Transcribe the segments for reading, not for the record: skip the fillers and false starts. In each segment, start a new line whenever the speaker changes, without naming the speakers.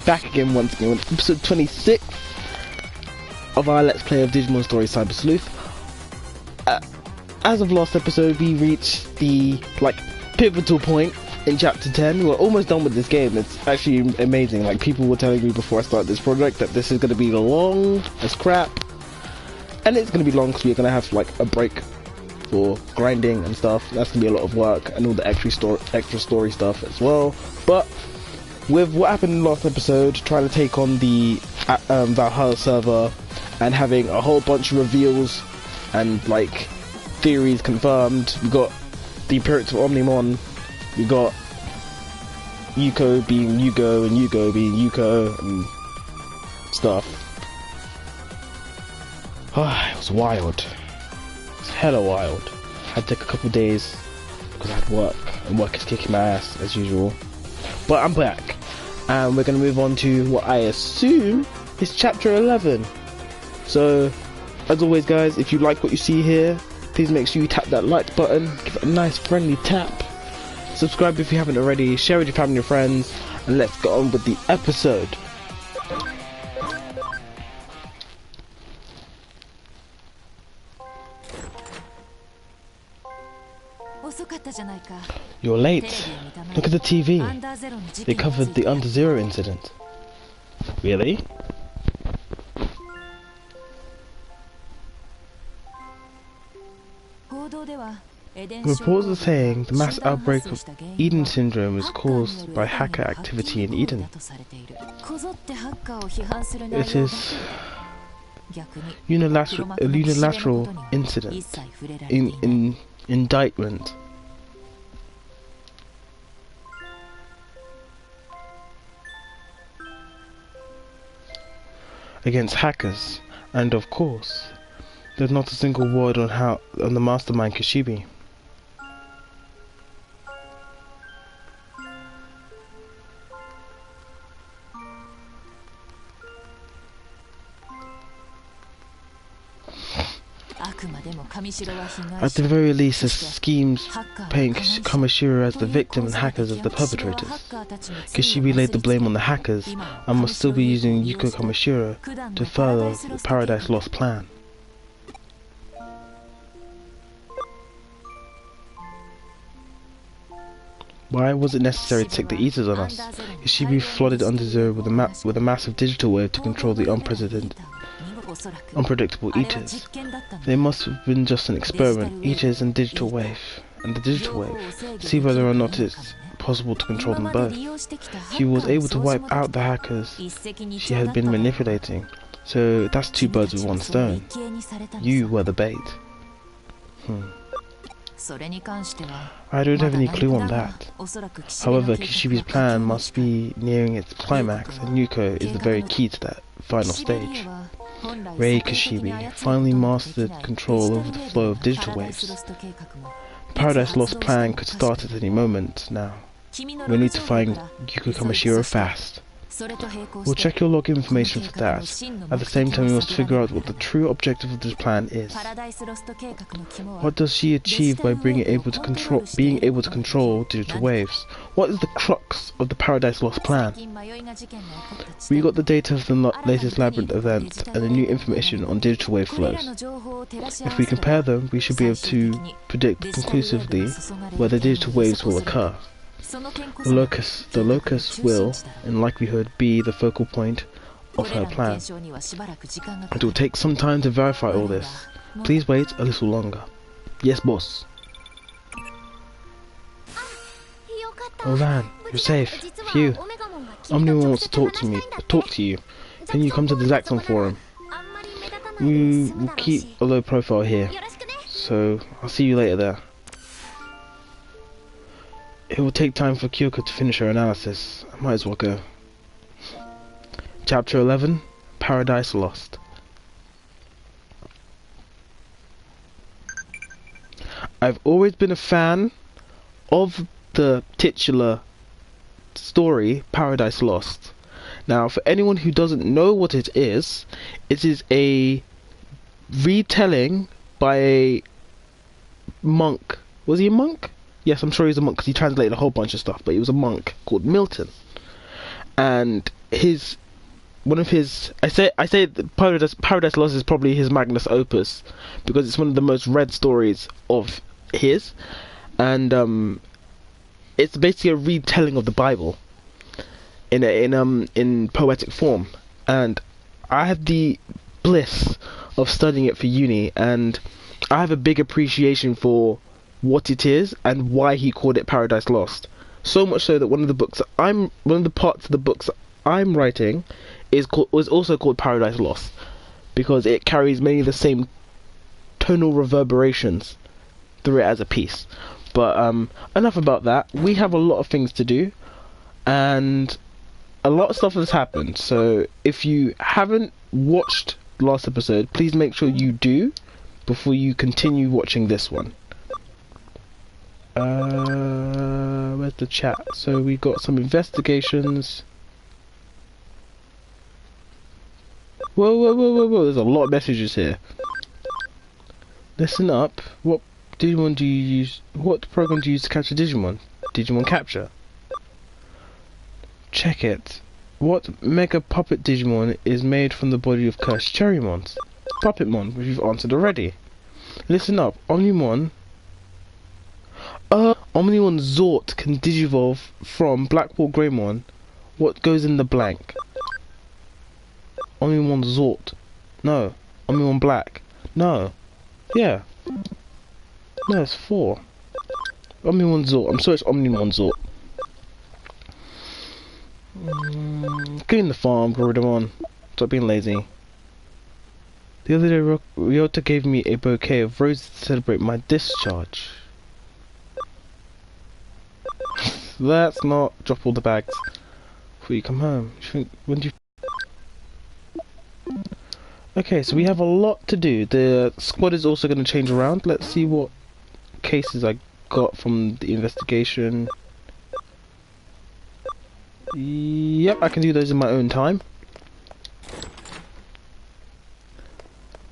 back again once again with episode 26 of our Let's Play of Digimon Story Cyber Sleuth. As of last episode, we reached the pivotal point in chapter 10. We're almost done with this game. It's actually amazing. Like, people were telling me before I started this project that this is going to be long as crap, and it's going to be long because we're going to have a break for grinding and stuff. That's going to be a lot of work, and all the extra story stuff as well. But with what happened in the last episode, trying to take on the Valhalla server and having a whole bunch of reveals and theories confirmed, we got the appearance of Omnimon, we got Yuko being Yugo and Yugo being Yuko and stuff. It was wild. It was hella wild. I had to take a couple days because I had work, and work is kicking my ass as usual. But I'm back, and we're going to move on to what I assume is chapter 11. So, as always guys, if you like what you see here, please make sure you tap that like button, give it a nice friendly tap, subscribe if you haven't already, share with your family and friends, and let's get on with the episode. You're late. Look at the TV. They covered the Under Zero incident. Really? Reports are saying the mass outbreak of Eden syndrome is caused by hacker activity in Eden. It is a unilateral incident in indictment. Against hackers, and of course, there's not a single word on the mastermind Kishibe. At the very least, the schemes paint Kamishiro as the victim and hackers as the perpetrators. Kishibe laid the blame on the hackers and must still be using Yuko Kamishiro to further the Paradise Lost plan. Why was it necessary to take the Eaters on us? Kishibe flooded Under Zero with a massive digital wave to control the unpredictable Eaters. They must have been just an experiment, Eaters and digital wave, see whether or not it's possible to control them both. She was able to wipe out the hackers she had been manipulating, so that's two birds with one stone. You were the bait. I don't have any clue on that. However, Kishibe's plan must be nearing its climax, and Yuko is the very key to that final stage. Rei Kishibe finally mastered control over the flow of digital waves. The Paradise Lost plan could start at any moment now. We need to find Yuko Kamishiro fast. We'll check your log information for that. At the same time, we must figure out what the true objective of this plan is. What does she achieve by being able to control digital waves? What is the crux of the Paradise Lost plan? We got the data of the latest Labyrinth event and the new information on digital wave flows. If we compare them, we should be able to predict conclusively where the digital waves will occur. The locus will, in likelihood, be the focal point of her plan. It will take some time to verify all this. Please wait a little longer. Yes, boss. Oh man, you're safe. Phew. Omnimon wants to talk to you. Can you come to the Zaxxon forum? We will keep a low profile here, so I'll see you later there. It will take time for Kyoko to finish her analysis. I might as well go. Chapter 11, Paradise Lost. I've always been a fan of the titular story, Paradise Lost. Now, for anyone who doesn't know what it is a retelling by a monk. Was he a monk? Yes, I'm sure he's a monk because he translated a whole bunch of stuff, but he was a monk called Milton. And his one of his I say Paradise Lost is probably his magnus opus because it's one of the most read stories of his, and it's basically a retelling of the Bible in poetic form, and I had the bliss of studying it for uni, and I have a big appreciation for what it is and why he called it Paradise Lost. So much so that one of the parts of the books I'm writing was also called Paradise Lost because it carries many of the same tonal reverberations through it as a piece. But enough about that. We have a lot of things to do, and a lot of stuff has happened. So if you haven't watched last episode, please make sure you do before you continue watching this one. Where's the chat? So we got some investigations. Whoa, there's a lot of messages here. Listen up. What Digimon do you use? What program do you use to capture Digimon? Digimon Capture. Check it. What Mega Puppet Digimon is made from the body of cursed Cherrymons? Puppetmon, which you've answered already. Listen up. Omnimon Zort can digivolve from Black Ball Greymon. What goes in the blank? Omnimon Zort. No. Omnimon Black. No. Yeah. No, it's 4. Omnimon Zort. I'm sorry, it's Omnimon Zort. Clean the farm, Gorodamon. Stop being lazy. The other day, Ryota gave me a bouquet of roses to celebrate my discharge. Let's not drop all the bags before you come home. Okay, so we have a lot to do. The squad is also going to change around. Let's see what cases I got from the investigation. Yep, I can do those in my own time.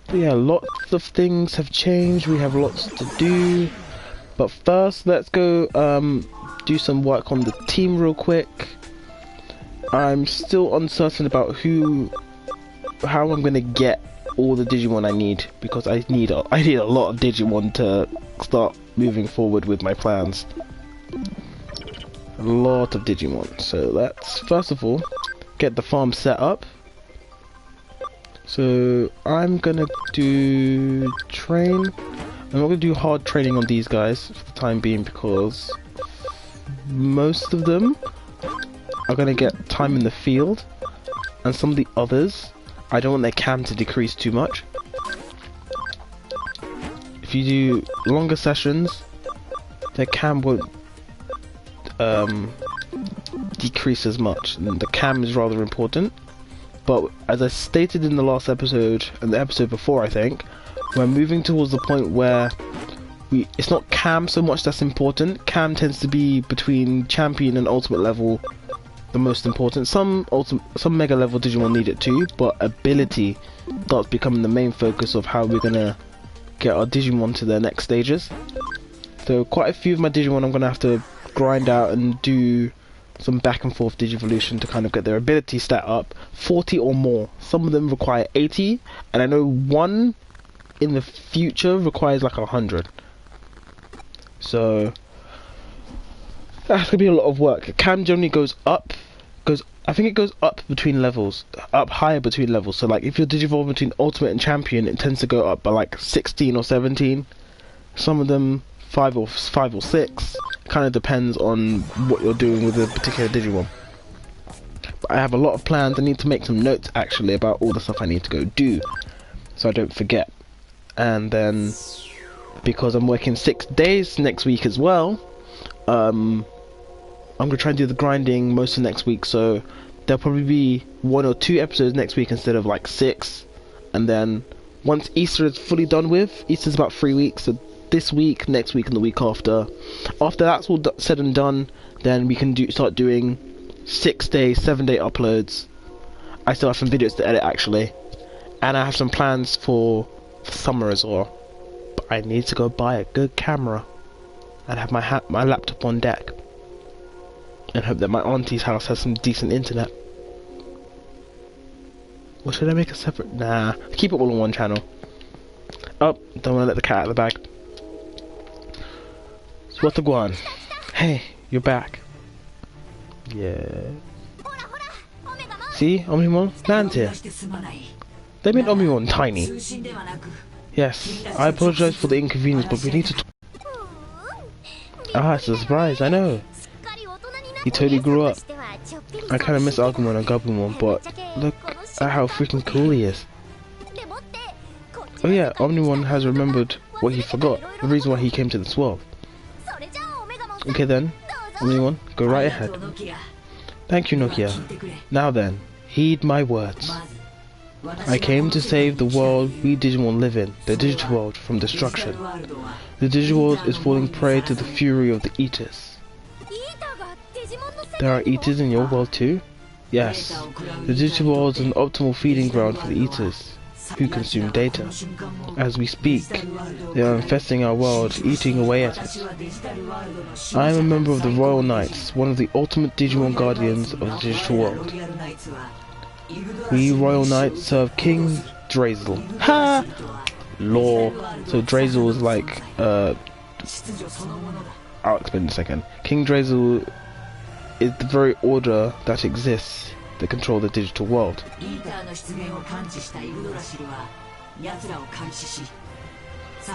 But yeah, lots of things have changed. We have lots to do. But first, let's go do some work on the team real quick. I'm still uncertain about how I'm gonna get all the Digimon I need, because I need a lot of Digimon to start moving forward with my plans. A lot of Digimon. So let's first of all get the farm set up. So I'm gonna do train. I'm not gonna do hard training on these guys for the time being because most of them are gonna get time in the field, and some of the others I don't want their cam to decrease too much. If you do longer sessions, their cam won't decrease as much, and the cam is rather important. But as I stated in the last episode and the episode before, I think we're moving towards the point where it's not cam so much that's important. Cam tends to be between champion and ultimate level the most important. Some mega level Digimon need it too, but ability starts becoming the main focus of how we're gonna get our Digimon to their next stages. So quite a few of my Digimon I'm gonna have to grind out and do some back and forth Digivolution to kind of get their ability stat up 40 or more. Some of them require 80, and I know one in the future requires like 100. So that's gonna be a lot of work. Cam generally goes up, I think it goes up between levels, up higher between levels. So like if you're Digivolve between Ultimate and Champion, it tends to go up by like 16 or 17. Some of them 5 or 6. Kind of depends on what you're doing with a particular Digimon. But I have a lot of plans. I need to make some notes actually about all the stuff I need to go do, so I don't forget. And then because I'm working 6 days next week as well, I'm gonna try and do the grinding most of next week, so there'll probably be 1 or 2 episodes next week instead of like 6. And then once Easter is fully done with, Easter's about 3 weeks, so this week, next week, and the week after that's all said and done, then we can start doing 6-day, 7-day uploads. I still have some videos to edit actually, and I have some plans for summer as well. But I need to go buy a good camera and have my laptop on deck, and hope that my auntie's house has some decent internet. Or should I make a separate? Nah, keep it all on one channel. Oh, don't want to let the cat out of the bag. Swatagwan. Hey, you're back. Yeah. See, Omnimon lands here. They made Omnimon tiny. Yes, I apologize for the inconvenience, but we need to. Ah, it's a surprise. I know. He totally grew up. I kind of miss Agumon and Gabumon, but look at how freaking cool he is. Oh yeah, Omnimon has remembered what he forgot, the reason why he came to this world. Okay then, Omnimon, go right ahead. Thank you, Nokia. Now then, heed my words. I came to save the world we Digimon live in, the digital world, from destruction. The digital world is falling prey to the fury of the Eaters. There are Eaters in your world too? Yes. The digital world is an optimal feeding ground for the Eaters, who consume data. As we speak, they are infesting our world, eating away at it. I am a member of the Royal Knights, one of the ultimate Digimon guardians of the digital world. We Royal Knights serve King Drazel. Ha! Law. So Drazel is like, I'll explain in a second. King Drazel is the very order that exists that control the digital world.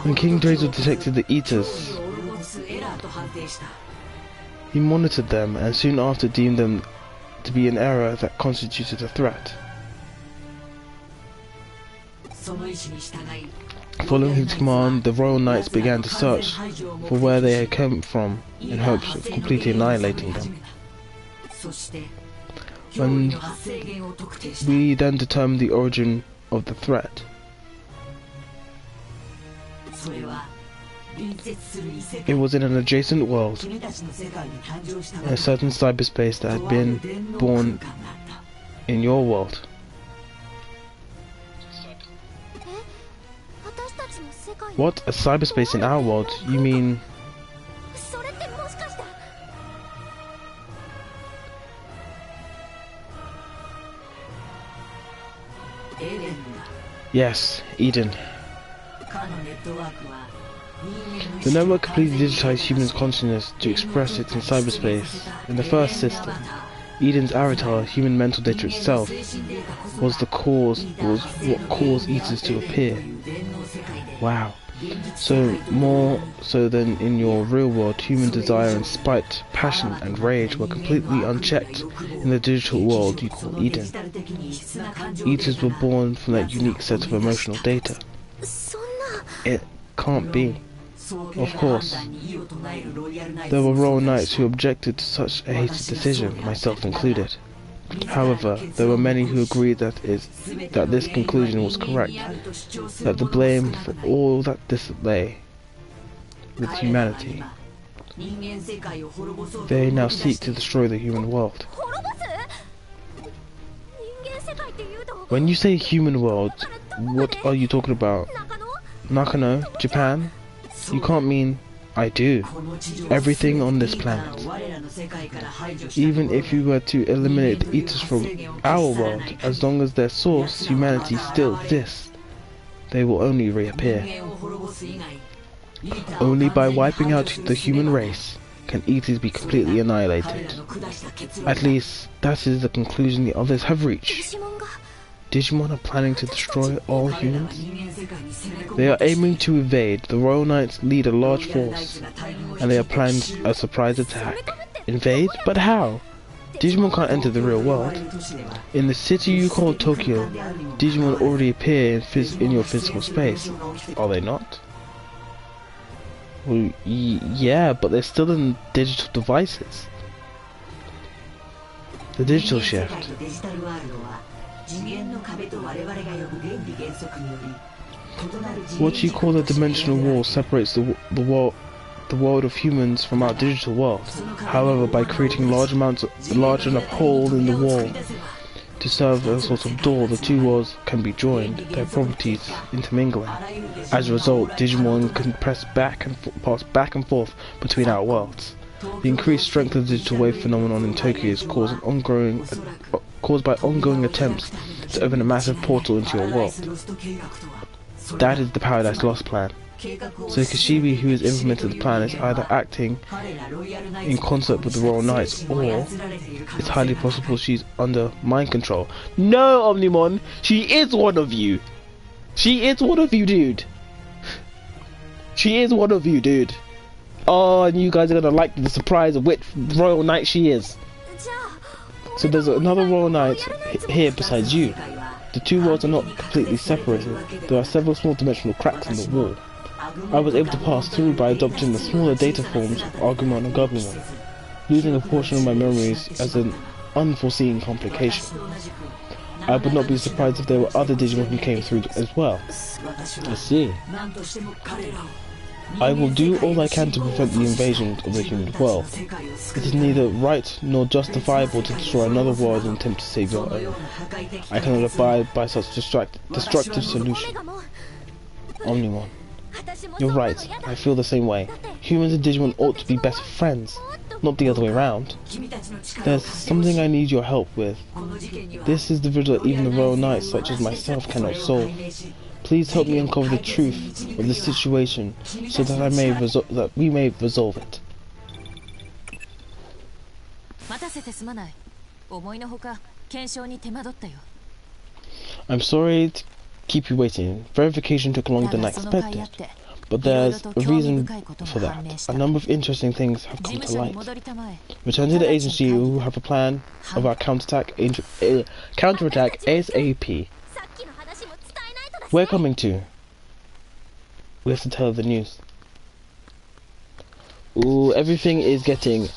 When King Drazel detected the Eaters, he monitored them and soon after deemed them to be an error that constituted a threat. Following his command, the Royal Knights began to search for where they had come from in hopes of completely annihilating them. When we then determined the origin of the threat, it was in an adjacent world, in a certain cyberspace that had been born in your world. What? A cyberspace in our world? You mean... Yes, Eden. The network completely digitized humans' consciousness to express it in cyberspace. In the first system, Eden's avatar, human mental data itself, was what caused Eaters to appear. Wow. So, more so than in your real world, human desire and spite, passion and rage were completely unchecked in the digital world you call Eden. Eaters were born from that unique set of emotional data. It can't be. Of course. There were Royal Knights who objected to such a hasty decision, myself included. However, there were many who agreed that this conclusion was correct, that the blame for all that this lay with humanity. They now seek to destroy the human world. When you say human world, what are you talking about? Nakano? Japan? You can't mean... I do. Everything on this planet. Even if you were to eliminate the Eaters from our world, as long as their source, humanity, still exists, they will only reappear. Only by wiping out the human race can Eaters be completely annihilated. At least, that is the conclusion the others have reached. Digimon are planning to destroy all humans? They are aiming to invade. The Royal Knights lead a large force, and they are planning a surprise attack. Invade? But how? Digimon can't enter the real world. In the city you call Tokyo, Digimon already appear in your physical space. Are they not? Well, yeah, but they're still in digital devices. The digital shift. What you call a dimensional wall separates the world of humans from our digital world. However, by creating large enough hole in the wall to serve as a sort of door, the two worlds can be joined, their properties intermingling. As a result, Digimon can pass back and forth between our worlds. The increased strength of the digital wave phenomenon in Tokyo is caused by ongoing attempts to open a massive portal into your world. That is the Paradise Lost plan. So Kishibe, who has implemented the plan, is either acting in concert with the Royal Knights, or it's highly possible she's under mind control. No, Omnimon! She is one of you! She is one of you, dude! She is one of you, dude! Oh, and you guys are gonna like the surprise of which Royal Knight she is. So there's another Royal Knight here besides you. The two worlds are not completely separated. There are several small dimensional cracks in the wall. I was able to pass through by adopting the smaller data forms of Agumon and Gabumon, losing a portion of my memories as an unforeseen complication. I would not be surprised if there were other Digimon who came through as well. I see. I will do all I can to prevent the invasion of the human world. It is neither right nor justifiable to destroy another world and attempt to save your own. I cannot abide by such destructive solution. Omnimon. You're right, I feel the same way. Humans and Digimon ought to be better friends, not the other way around. There's something I need your help with. This is the riddle that even the Royal Knights, such as myself, cannot solve. Please help me uncover the truth of the situation, so that we may resolve it. I'm sorry to keep you waiting. Verification took longer than I expected, but there's a reason for that. A number of interesting things have come to light. Return to the agency who have a plan of our counterattack ASAP. We're coming to. We have to tell the news. Ooh, everything is getting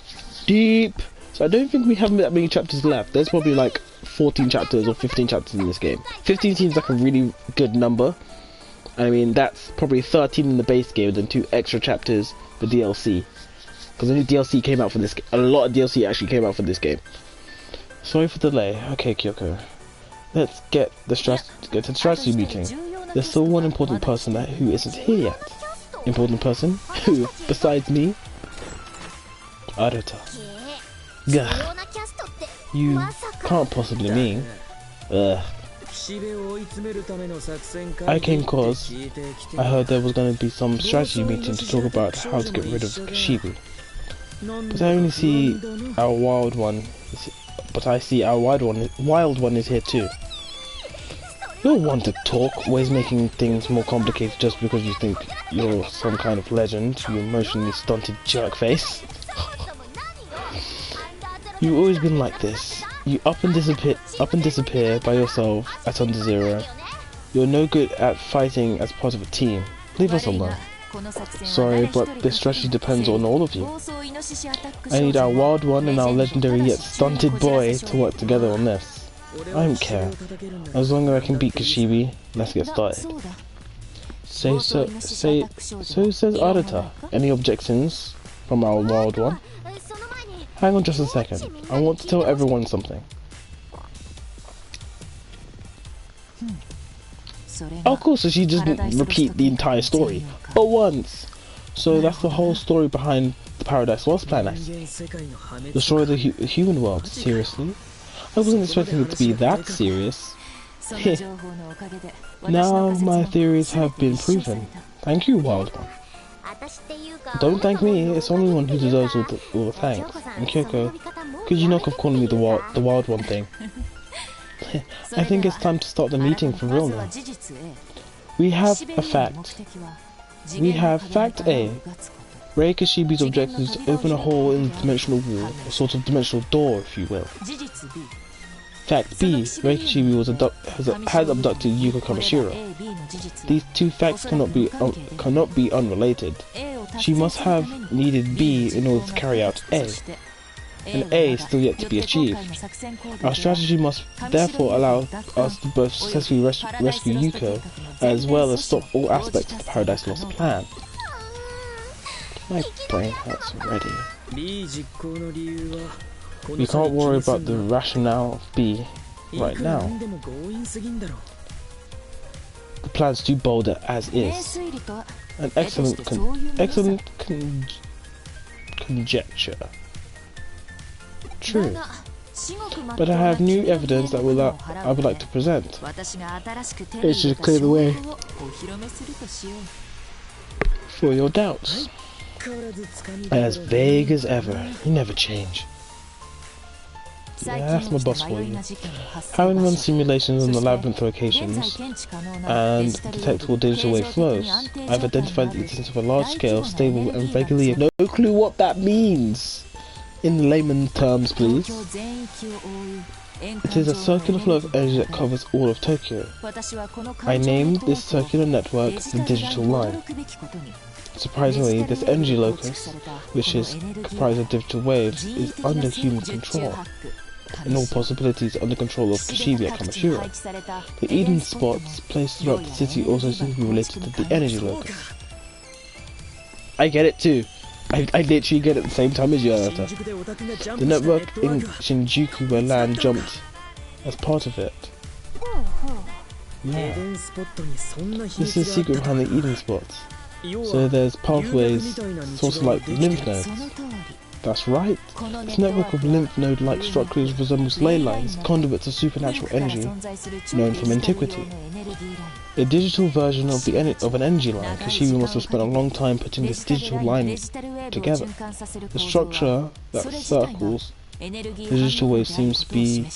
deep. So I don't think we have that many chapters left. There's probably like 14 chapters or 15 chapters in this game. 15 seems like a really good number. I mean, that's probably 13 in the base game and then 2 extra chapters for DLC. Because a new DLC came out for this game. A lot of DLC actually came out for this game. Sorry for the delay. Okay, Kyoko. Let's get to the strategy meeting. There's still one important person who isn't here yet. Important person? Who? Besides me? Arata. Gah. You can't possibly mean. Ugh. I came cause I heard there was going to be some strategy meeting to talk about how to get rid of Kishibe. But I only see our wild one. But I see our wild one is here too. You'll want to talk, always making things more complicated just because you think you're some kind of legend, you emotionally stunted jerk face. You've always been like this. You up and disappear by yourself at Under Zero. You're no good at fighting as part of a team. Leave us alone. Sorry, but this strategy depends on all of you. I need our wild one and our legendary yet stunted boy to work together on this. I don't care. As long as I can beat Kishibe, let's get started. So says Arata. Any objections from our wild one? Hang on just a second. I want to tell everyone something. Oh, cool, so she doesn't repeat the entire story but once. So that's the whole story behind the Paradise Lost plan, I see. Destroy the human world, seriously? I wasn't expecting it to be that serious. Now my theories have been proven. Thank you, Wild One. Don't thank me, it's only one who deserves all the thanks. And Kyoko, could you knock off calling me the Wild One thing? I think it's time to start the meeting for real now. We have a fact. We have fact A. Rei Kishibe's objective is to open a hole in the dimensional wall, a sort of dimensional door, if you will. Fact B. Rei Kishibe has abducted Yuko Kamashiro. These two facts cannot be unrelated. She must have needed B in order to carry out A. And A is still yet to be achieved. Our strategy must therefore allow us to both successfully rescue Yuko, as well as stop all aspects of the Paradise Lost plan. My brain hurts already. We can't worry about the rationale of B right now. The plan's too bold as is. An excellent conjecture. True. But I have new evidence that I would like to present. It should clear the way for your doubts. As vague as ever, you never change. Yeah, that's my boss for you. Having run simulations on the labyrinth locations and detectable digital wave flows, I've identified the existence of a large-scale, stable and regularly... No clue what that means! In layman terms, please. It is a circular flow of energy that covers all of Tokyo. I named this circular network the digital line. Surprisingly, this energy locus, which is comprised of digital waves, is under human control. In all possibilities under control of Kishibe at Kamashiro. The Eden spots placed throughout the city also seem to be related to the energy locus. I get it too. I literally get it at the same time as you, Anata. The network in Shinjuku where Lan jumped as part of it. Yeah. This is the secret behind the Eden spots. So there's pathways, sort of like lymph nodes. That's right. This network of lymph node-like structures resembles ley lines, conduits of supernatural energy, known from antiquity. A digital version of an energy line, Kishibe must have spent a long time putting this digital line together. The structure that circles the digital wave seems to be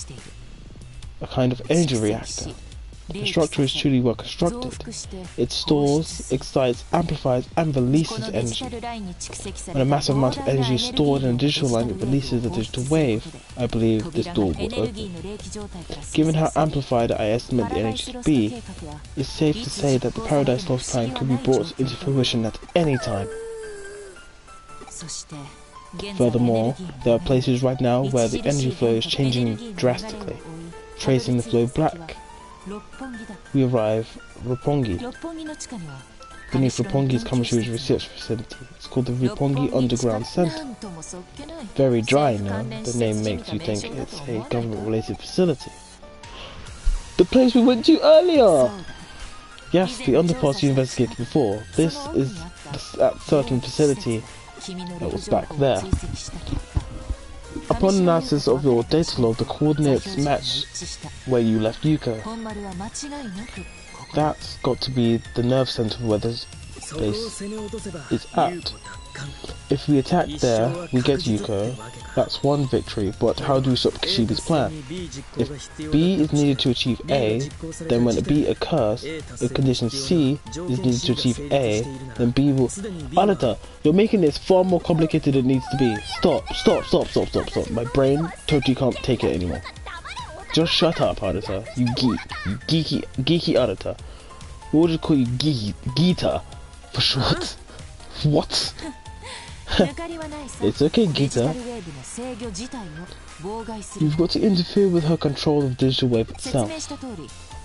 a kind of energy reactor. The structure is truly well constructed. It stores, excites, amplifies and releases energy. When a massive amount of energy is stored in a digital line, it releases a digital wave. I believe this door will open. Given how amplified I estimate the energy to be, it's safe to say that the Paradise Lost plan could be brought into fruition at any time. Furthermore, there are places right now where the energy flow is changing drastically. Tracing the flow back, we arrive Roppongi. Beneath Roppongi's Kamashiro's research facility. It's called the Roppongi Underground Center. Very dry now, the name makes you think it's a government-related facility. The place we went to earlier! Yes, the underpass you investigated before. This is that certain facility that was back there. Upon analysis of your data log, the coordinates match where you left Yuko. That's got to be the nerve center where this place is at. If we attack there, we get Yuko. That's one victory, but how do we stop Kishibe's plan? If B is needed to achieve A, then when B occurs, if condition C is needed to achieve A, then B will... Anata, you're making this far more complicated than it needs to be. Stop. My brain totally can't take it anymore. Just shut up, Anata. You geeky Anata. We'll just call you Gita for short. What? It's okay, Gita. You've got to interfere with her control of the digital wave itself.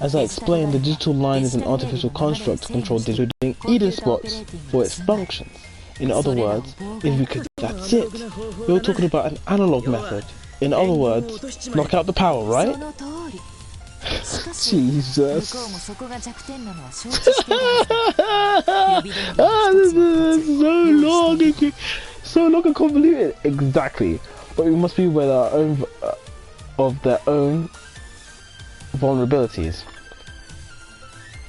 As I explained, the digital line is an artificial construct to control digital Eden spots for its functions. In other words, if we could... That's it! You're talking about an analog method. In other words, knock out the power, right? Jesus. This is so long and convoluted. Exactly. But we must be aware of their own vulnerabilities,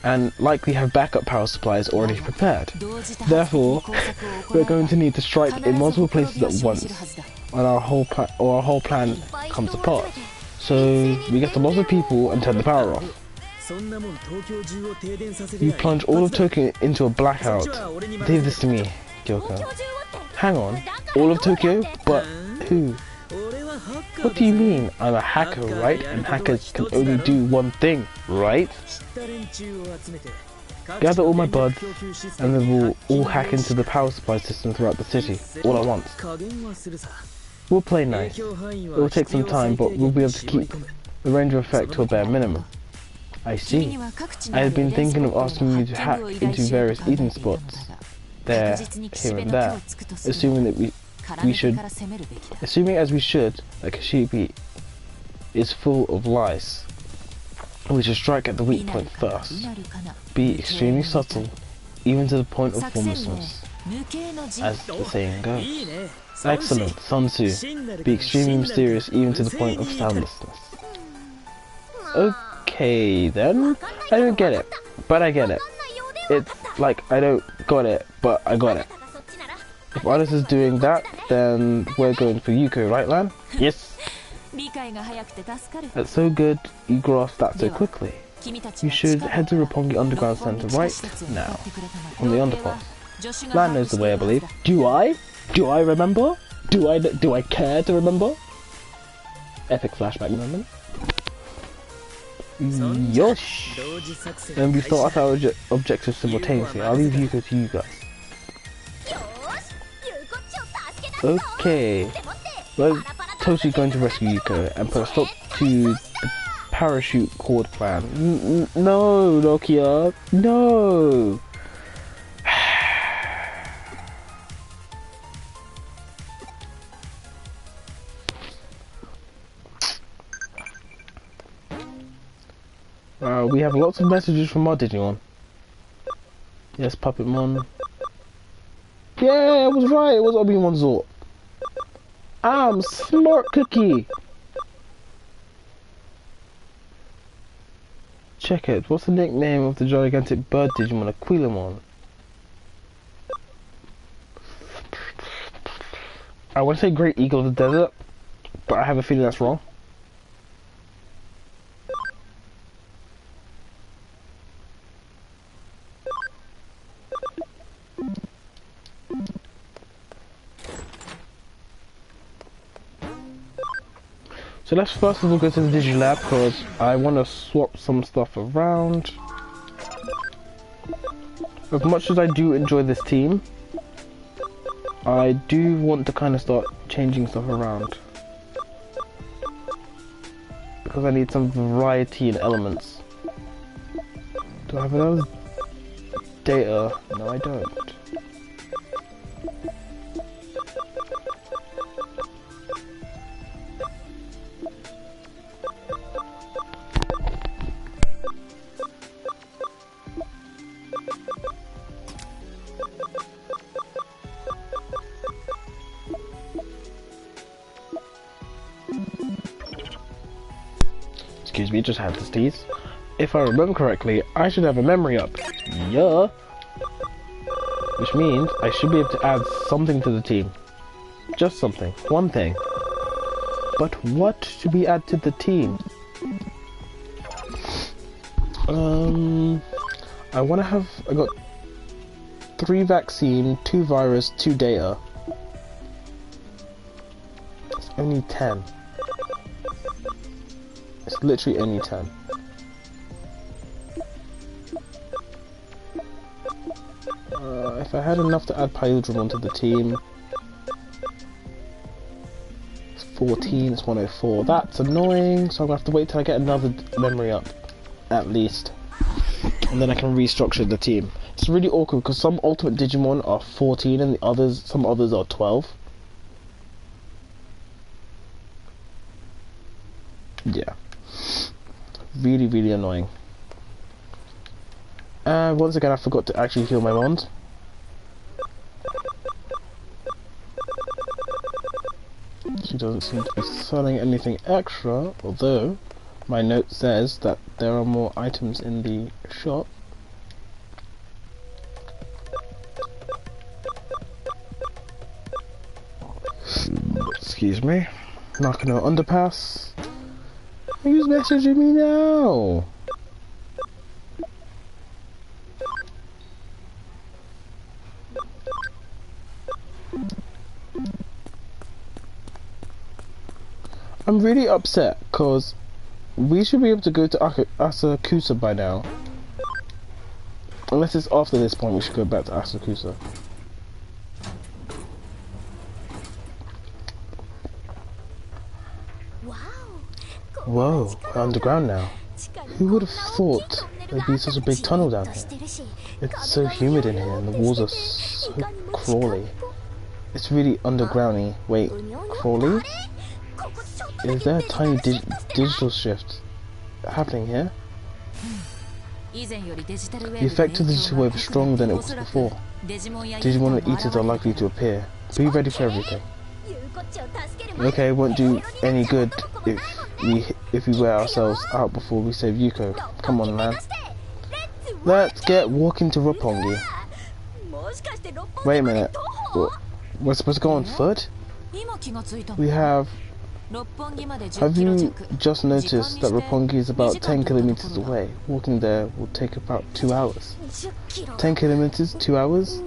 and likely have backup power supplies already prepared. Therefore, we're going to need to strike in multiple places at once, and our whole plan comes apart. So we get a lot of people and turn the power off. You plunge all of Tokyo into a blackout. Leave this to me, Kyoko. Hang on, all of Tokyo? But who? What do you mean? I'm a hacker, right? And hackers can only do one thing, right? Gather all my buds, and then we'll all hack into the power supply system throughout the city, all at once. We'll play nice. It will take some time, but we'll be able to keep the range of effect to a bare minimum. I see. I had been thinking of asking you to hack into various Eden spots, there, here and there, assuming as we should, that Kishibe is full of lies. We should strike at the weak point first. Be extremely subtle, even to the point of formlessness. as the saying goes. Excellent, Sun Tzu. Be extremely mysterious even to the point of soundlessness. Okay then, I don't get it, but I get it. It's like I don't got it, but I got it. If Artist is doing that, then we're going for Yuko, right Lan? Yes! That's so good you grasped that so quickly. You should head to Roppongi Underground Center right now, on the underpass. Lan knows the way, I believe. Do I? Do I remember? Do I care to remember? Epic flashback moment. Yosh! Then we start our objectives simultaneously. I'll leave Yuko to you guys. Okay. We're totally going to rescue Yuko and put a stop to the parachute cord plan. No, Nokia. No! We have lots of messages from our Digimon. Yes, Puppetmon. Yeah, I was right. It was Obi-Wan Zort. I'm Smart Cookie. Check it. What's the nickname of the gigantic bird Digimon? Aquilamon. I want to say Great Eagle of the Desert, but I have a feeling that's wrong. So let's first of all go to the Digilab because I want to swap some stuff around. As much as I do enjoy this team, I do want to kind of start changing stuff around. Because I need some variety in elements. Do I have another data? No, I don't. Excuse me, just had to sneeze. If I remember correctly, I should have a memory up. Yeah. Which means I should be able to add something to the team. Just something. One thing. But what should we add to the team? I want to have... I got 3 vaccine, 2 virus, 2 data. It's only 10. It's literally only 10. If I had enough to add Pyodrum onto the team, it's 14, it's 104. That's annoying, so I'm gonna have to wait till I get another memory up, at least, and then I can restructure the team. It's really awkward because some Ultimate Digimon are 14 and some others are 12. Yeah. Really, really annoying. And once again, I forgot to actually heal my Mons. She doesn't seem to be selling anything extra, although my note says that there are more items in the shop. Excuse me. Nakano Underpass. Who's messaging me now? I'm really upset because we should be able to go to Asakusa by now. Unless it's after this point we should go back to Asakusa. Whoa, we're underground now. Who would have thought there'd be such a big tunnel down here? It's so humid in here and the walls are so crawly. It's really undergroundy. Wait, crawly? Is there a tiny digital shift happening here? The effect of the digital wave is stronger than it was before. Digimon and Eaters are likely to appear. Be ready for everything. Okay, it won't do any good if we wear ourselves out before we save Yuko. Come on, man. Let's get walking to Roppongi. Wait a minute. We're supposed to go on foot? We have you just noticed that Roppongi is about 10 kilometers away? Walking there will take about 2 hours. 10 kilometers, 2 hours?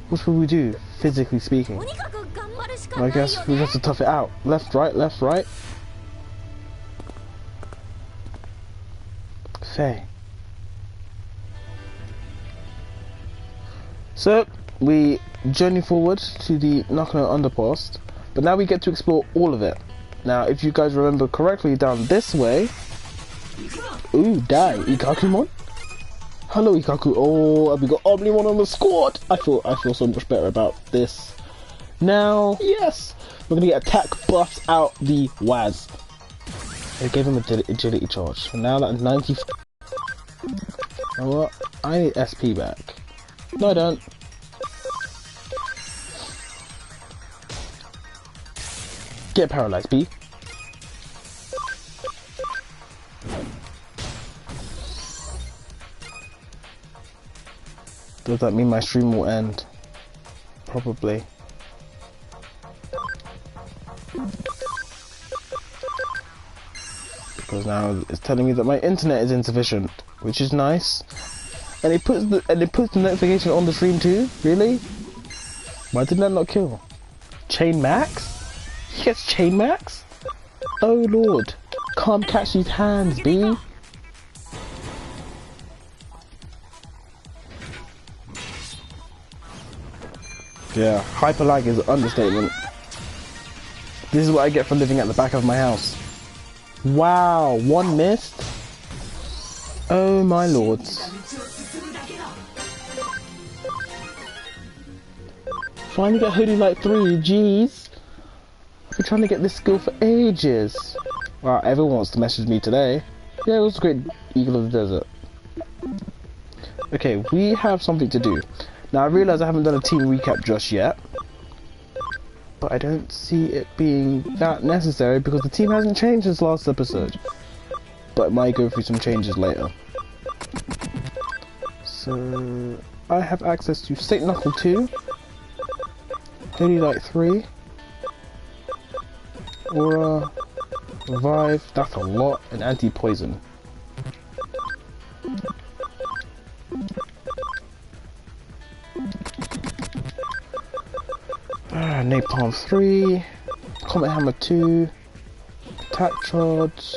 What will we do, physically speaking? I guess we have to tough it out. Left, right, left, right. Faye. So, we journey forward to the Nakano underpass, but now we get to explore all of it. Now, if you guys remember correctly, down this way... Ooh, die, Ikakumon? Hello, Ikaku. Oh, we got Omnimon on the squad. I feel so much better about this. Now, yes, we're gonna get attack buffs out the Waz. They gave him a agility charge. So now that 90. You know what? I need SP back. No, I don't. Get paralyzed, B. Does that mean my stream will end? Probably. Because now it's telling me that my internet is insufficient, which is nice. And it puts the notification on the stream too. Really? Why did that not kill? Chain Max? Yes, Chain Max? Oh lord. Can't catch these hands, B. Yeah, hyper lag is an understatement. This is what I get for living at the back of my house. Wow, one missed? Oh my lords. Finally get Hoodie Light 3, jeez. I've been trying to get this skill for ages. Wow, everyone wants to message me today. Yeah, it was a great Eagle of the Desert. Okay, we have something to do. Now I realise I haven't done a team recap just yet. But I don't see it being that necessary because the team hasn't changed since last episode. But it might go through some changes later. So I have access to State Knuckle 2, Hoodie Light 3, Aura, Revive, that's a lot, and Anti-Poison. Napalm 3, Comet Hammer 2, Attack Charge,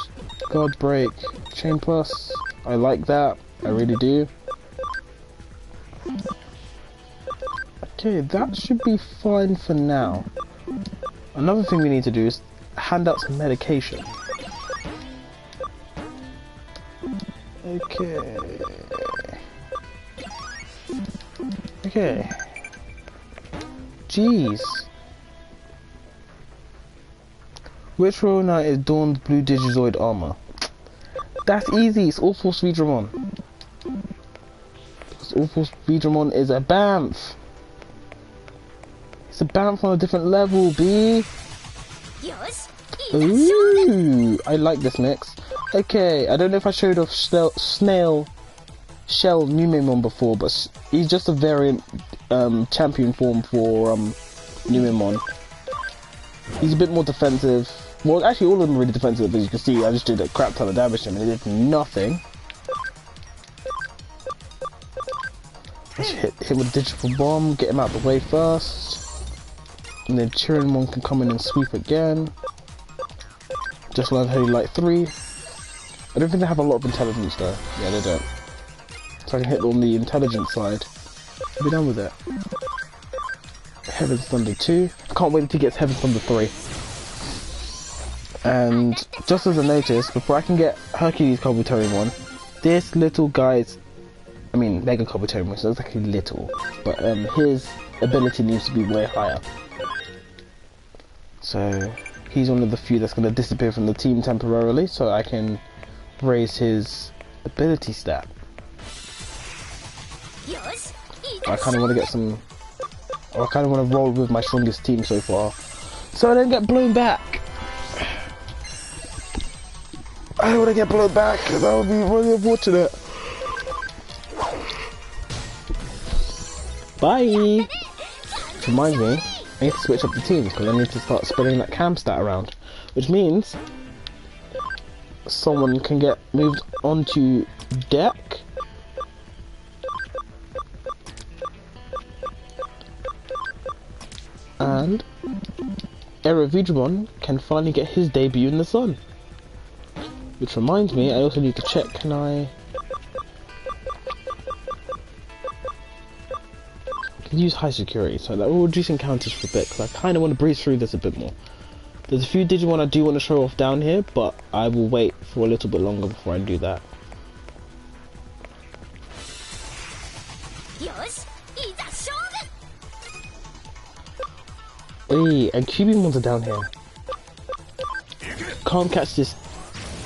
Guard Break, Chain Plus. I like that, I really do. Okay, that should be fine for now. Another thing we need to do is hand out some medication. Okay. Okay. Jeez. Which Royal Knight is Dawn's blue Digizoid armor? That's easy, it's All Force Vidramon. Because All Force Vidramon is a Banff. It's a Banff on a different level, B. Ooh, I like this mix. Okay, I don't know if I showed off Snail Shell Numemon before, but he's just a variant champion form for Numemon. He's a bit more defensive. Well, actually all of them are really defensive, as you can see. I just did a crap ton of damage to him and it did nothing. Let's hit him with a Digital Bomb, get him out of the way first. And then Chirinmon can come in and sweep again. Just learned Holy Light 3. I don't think they have a lot of intelligence though. Yeah, they don't. So I can hit on the intelligence side. I'll be done with it. Heaven's Thunder 2. I can't wait until he gets Heaven's Thunder 3. And just as a notice, before I can get Hercules Kabutorimon, this little guy's, I mean Mega Kabutorimon, so it's actually little, but his ability needs to be way higher. So he's one of the few that's going to disappear from the team temporarily, so I can raise his ability stat. I kind of want to get some... I kind of want to roll with my strongest team so far, so I don't get blown back. I don't want to get blown back, that would be really unfortunate. Bye! Which reminds me, I need to switch up the teams because I need to start spreading that cam stat around. Which means someone can get moved onto deck. And Digimon can finally get his debut in the sun. Which reminds me, I also need to check, can I use high security, so that will reduce encounters for a bit, because I kind of want to breeze through this a bit more. There's a few Digimon I do want to show off down here, but I will wait for a little bit longer before I do that. Hey, and Cubimons are down here. Can't catch this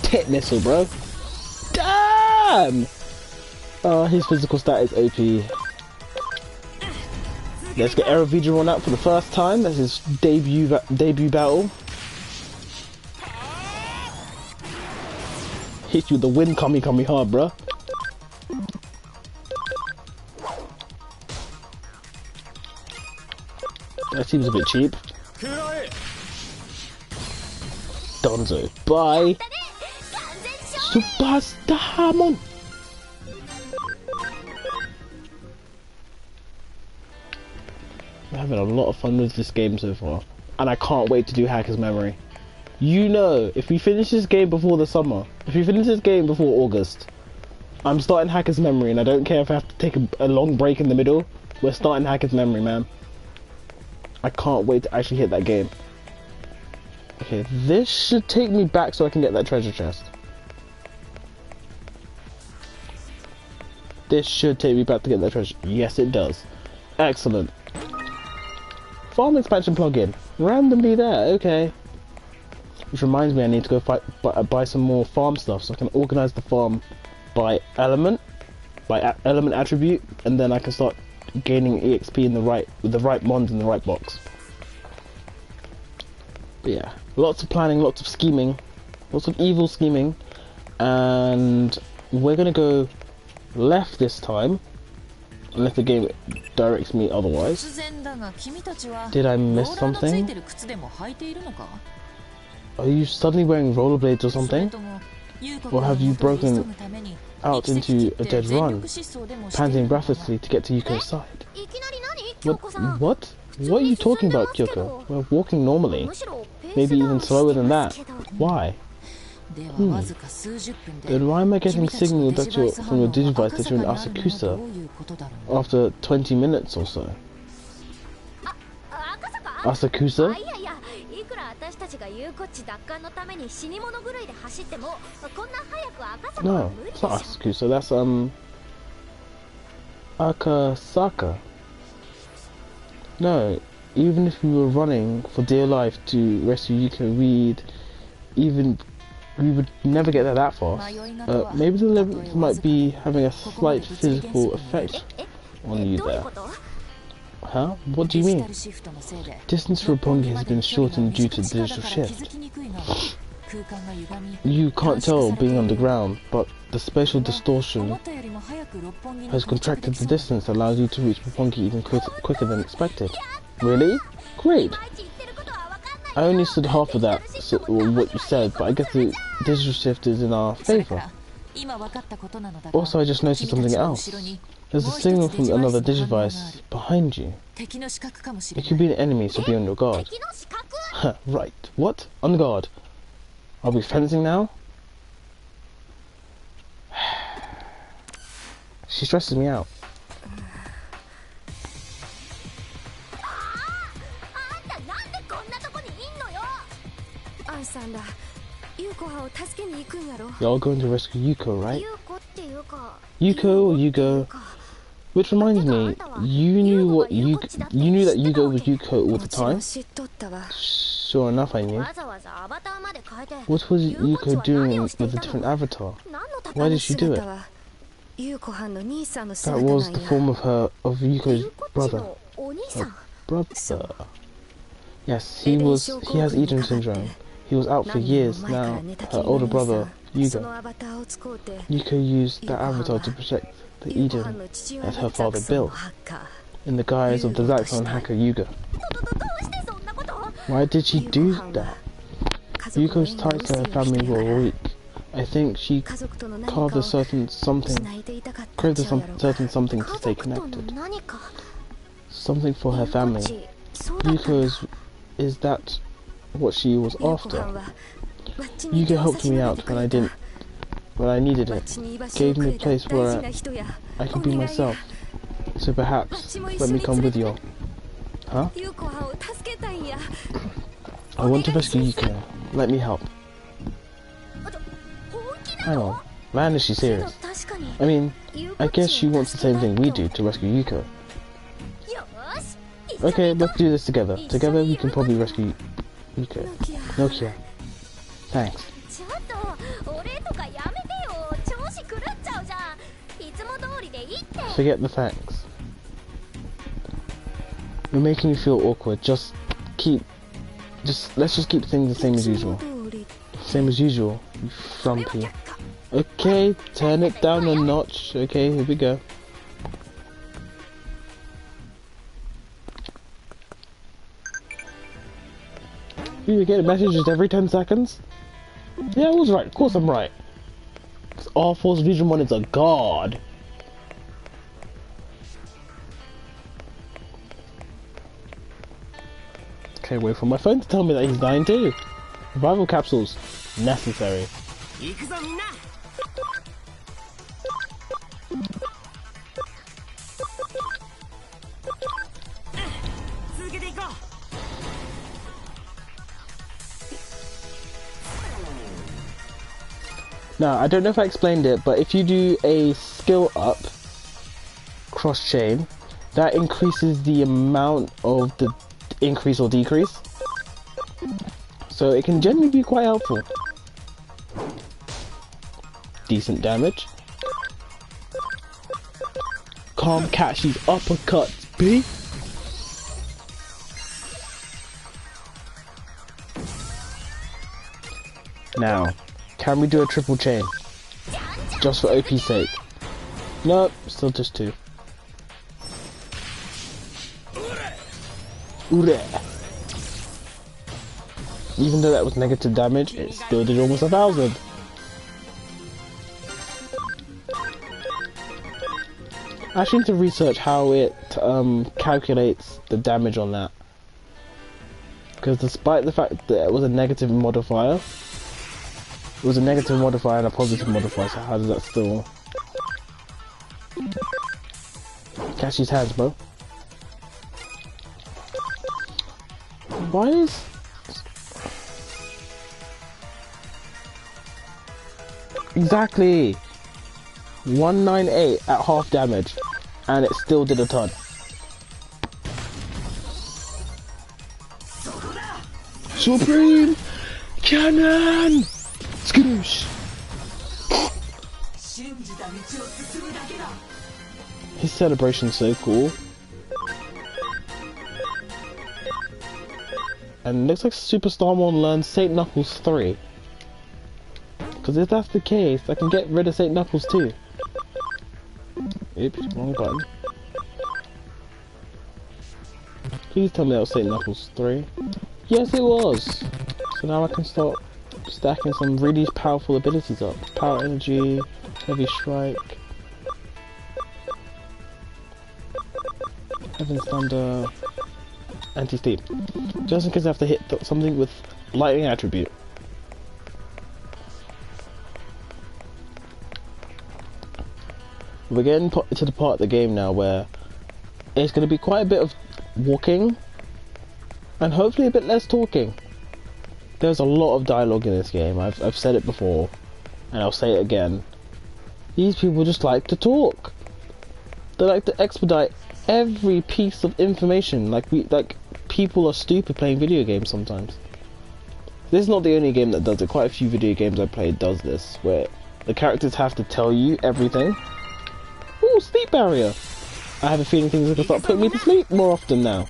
tit missile, bro. Damn! His physical stat is OP. Let's get Digimon out for the first time. That's his debut battle. Hit you with the wind kami hard, bro. That seems a bit cheap. Donzo, bye. Superstarmon. I'm having a lot of fun with this game so far, and I can't wait to do Hacker's Memory. You know, if we finish this game before the summer, if we finish this game before August, I'm starting Hacker's Memory, and I don't care if I have to take a long break in the middle. We're starting Hacker's Memory, man. I can't wait to actually hit that game. Okay, this should take me back so I can get that treasure chest. This should take me back to get that treasure. Yes, it does. Excellent. Farm expansion plugin. Randomly there, okay. Which reminds me I need to go buy some more farm stuff so I can organize the farm by element attribute, and then I can start gaining EXP with the right mons in the right box. But yeah, lots of planning, lots of scheming, lots of evil scheming, and we're gonna go left this time, unless the game directs me otherwise. Did I miss something? Are you suddenly wearing rollerblades or something? Or have you broken out into a dead run, panting breathlessly to get to Yuko's side? What? What are you talking about, Kyoko? We're walking normally. Maybe even slower than that. Why? Then why am I getting signal that you're from your Digivice that you're in Asakusa after 20 minutes or so? Asakusa? No, it's not Asakusa, that's Akasaka. No, even if we were running for dear life to rescue Yuko, we would never get there that fast. Maybe the labyrinth might be having a slight physical effect on you there. Huh? What do you mean? Distance for Roppongi has been shortened due to the digital shift. You can't tell being underground, but the spatial distortion has contracted the distance that allows you to reach Roppongi even quicker than expected. Really? Great! I only said half of that, what you said, but I guess the digital shift is in our favour. Also, I just noticed something else. There's a signal from another Digivice behind you. It could be an enemy, so be on your guard. Right. What? On guard. Are we fencing now? She stresses me out. Y'all going to rescue Yuko, right? Yuko or Yugo? Which reminds me, you knew that Yugo was Yuko all the time? Sure enough, I knew. What was Yuko doing with a different avatar? Why did she do it? That was the form of Yuko's brother. Her brother. Yes, he has Eden syndrome. He was out for years now. Her older brother, Yuga. Yuko used that avatar to protect the Eden that her father built, in the guise of the Zaxxon hacker Yuga. Why did she do that? Yuko's ties to her family were weak. I think she craved a certain something to stay connected. Something for her family. Is that what she was after? Yuko helped me out when I needed it. Gave me a place where I could be myself. So perhaps let me come with you. Huh? I want to rescue Yuko. Let me help. Hang on. Man, is she serious? I mean, I guess she wants the same thing we do to rescue Yuko. Okay, let's do this together. Together we can probably rescue Yuko. Nokia. Thanks. Forget the thanks. You're making me feel awkward. Let's just keep things the same as usual. Same as usual, you frumpy. Okay, turn it down a notch. Okay, here we go. You get messages every 10 seconds? Yeah, I was right. Of course I'm right. Because R4's Digimon is a god. Okay, wait for my phone to tell me that he's dying too. Revival capsules. Necessary. Now, I don't know if I explained it, but if you do a skill up cross chain, that increases the amount of the increase or decrease. So it can generally be quite helpful. Decent damage. Calm catch these uppercuts, B. Now, can we do a triple chain? Just for OP's sake. Nope, still just two. Ure. Even though that was negative damage, it still did almost 1,000. I actually need to research how it calculates the damage on that. Because despite the fact that it was a negative modifier, it was a negative modifier and a positive modifier, so how does that still... Catch these hands, bro. Why is... Exactly! 198 at half damage, and it still did a ton. Supreme Cannon! Skadoosh! His celebration's so cool. And it looks like Super Starmon learns St. Knuckles 3. Because if that's the case, I can get rid of St. Knuckles too. Oops, wrong button. Please tell me that was St. Knuckles 3. Yes, it was! So now I can start stacking some really powerful abilities up. Power Energy, Heavy Strike, Heaven's Thunder, Anti-Steam. Just in case I have to hit something with Lightning Attribute. We're getting to the part of the game now where it's going to be quite a bit of walking and hopefully a bit less talking. There's a lot of dialogue in this game. I've said it before and I'll say it again. These people just like to talk. They like to expedite every piece of information. Like people are stupid playing video games sometimes. This is not the only game that does it. Quite a few video games I played does this, where the characters have to tell you everything. Ooh, sleep barrier. I have a feeling things are gonna start putting me to sleep more often now.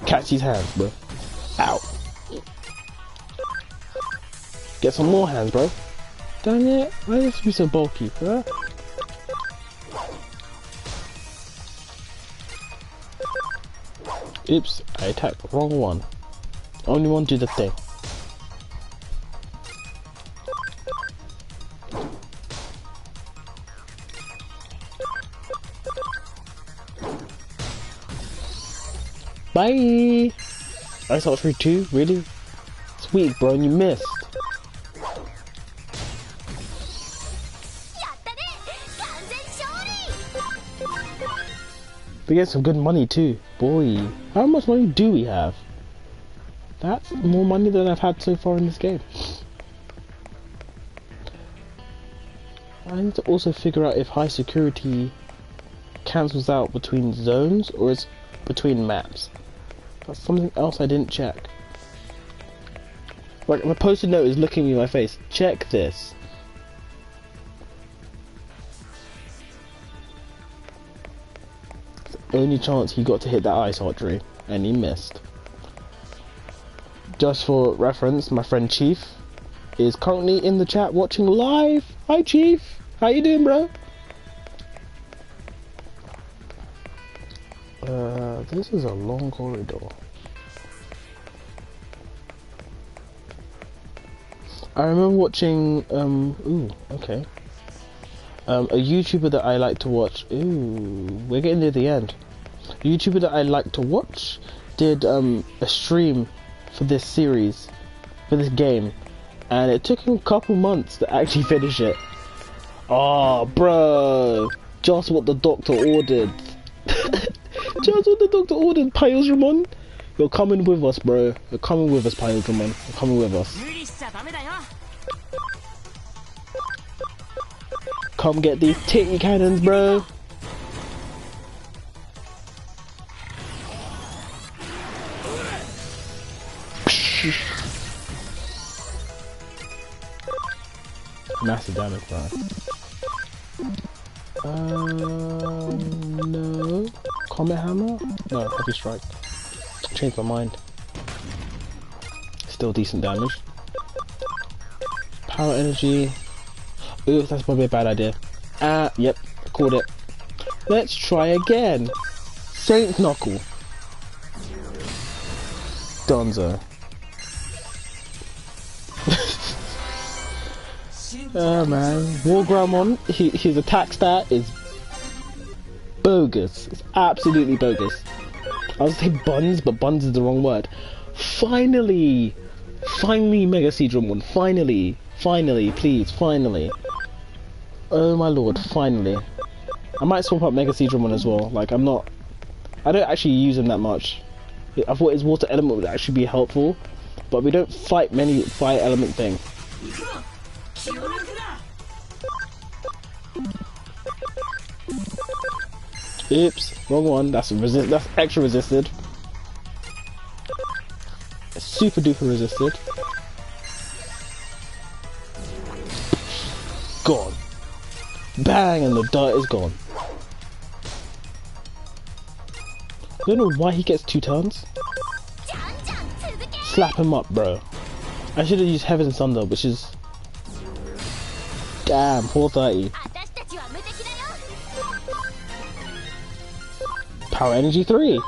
Catch these hands, bro. Ow. Get some more hands, bro. Damn it. Why does it be so bulky, bro? Oops, I attacked the wrong one. Only one do the thing. Bye! I saw it through 2, really? Sweet, bro, and you missed. We get some good money too, boy. How much money do we have? That's more money than I've had so far in this game. I need to also figure out if high security cancels out between zones or it's between maps. That's something else I didn't check. Like, my post-it note is looking me in my face. Check this. Only chance he got to hit that ice archery, and he missed. Just for reference, my friend Chief is currently in the chat watching live. Hi Chief, how you doing, bro? This is a long corridor. I remember watching, ooh, okay. A YouTuber that I like to watch, ooh, we're getting near the end. A YouTuber that I like to watch did a stream for this series, for this game, and it took him a couple months to actually finish it. Oh, bro, just what the doctor ordered. Just what the doctor ordered, Pyodramon. You're coming with us, bro. You're coming with us, Pyodramon. You're coming with us. Come get these titty cannons, bro. Massive damage, bro. No. Comet hammer? No, heavy strike. Changed my mind. Still decent damage. Power energy. Ooh, that's probably a bad idea. Yep, called it. Let's try again. Saint Knuckle. Donzo. Oh man, Wargramon, his attack stat is bogus. It's absolutely bogus. I was gonna say buns, but buns is the wrong word. Finally! Finally, Mega Seadramon. Finally! Finally, please, finally. Oh my lord, finally. I might swap up Mega Seadramon as well. Like, I don't actually use him that much. I thought his water element would actually be helpful, but we don't fight many fire element things. Oops, wrong one. That's extra resisted. Super duper resisted. Gone. Bang, and the dirt is gone. I don't know why he gets 2 turns. Slap him up, bro. I should have used Heaven Thunder, which is... Damn, 430. Power Energy 3.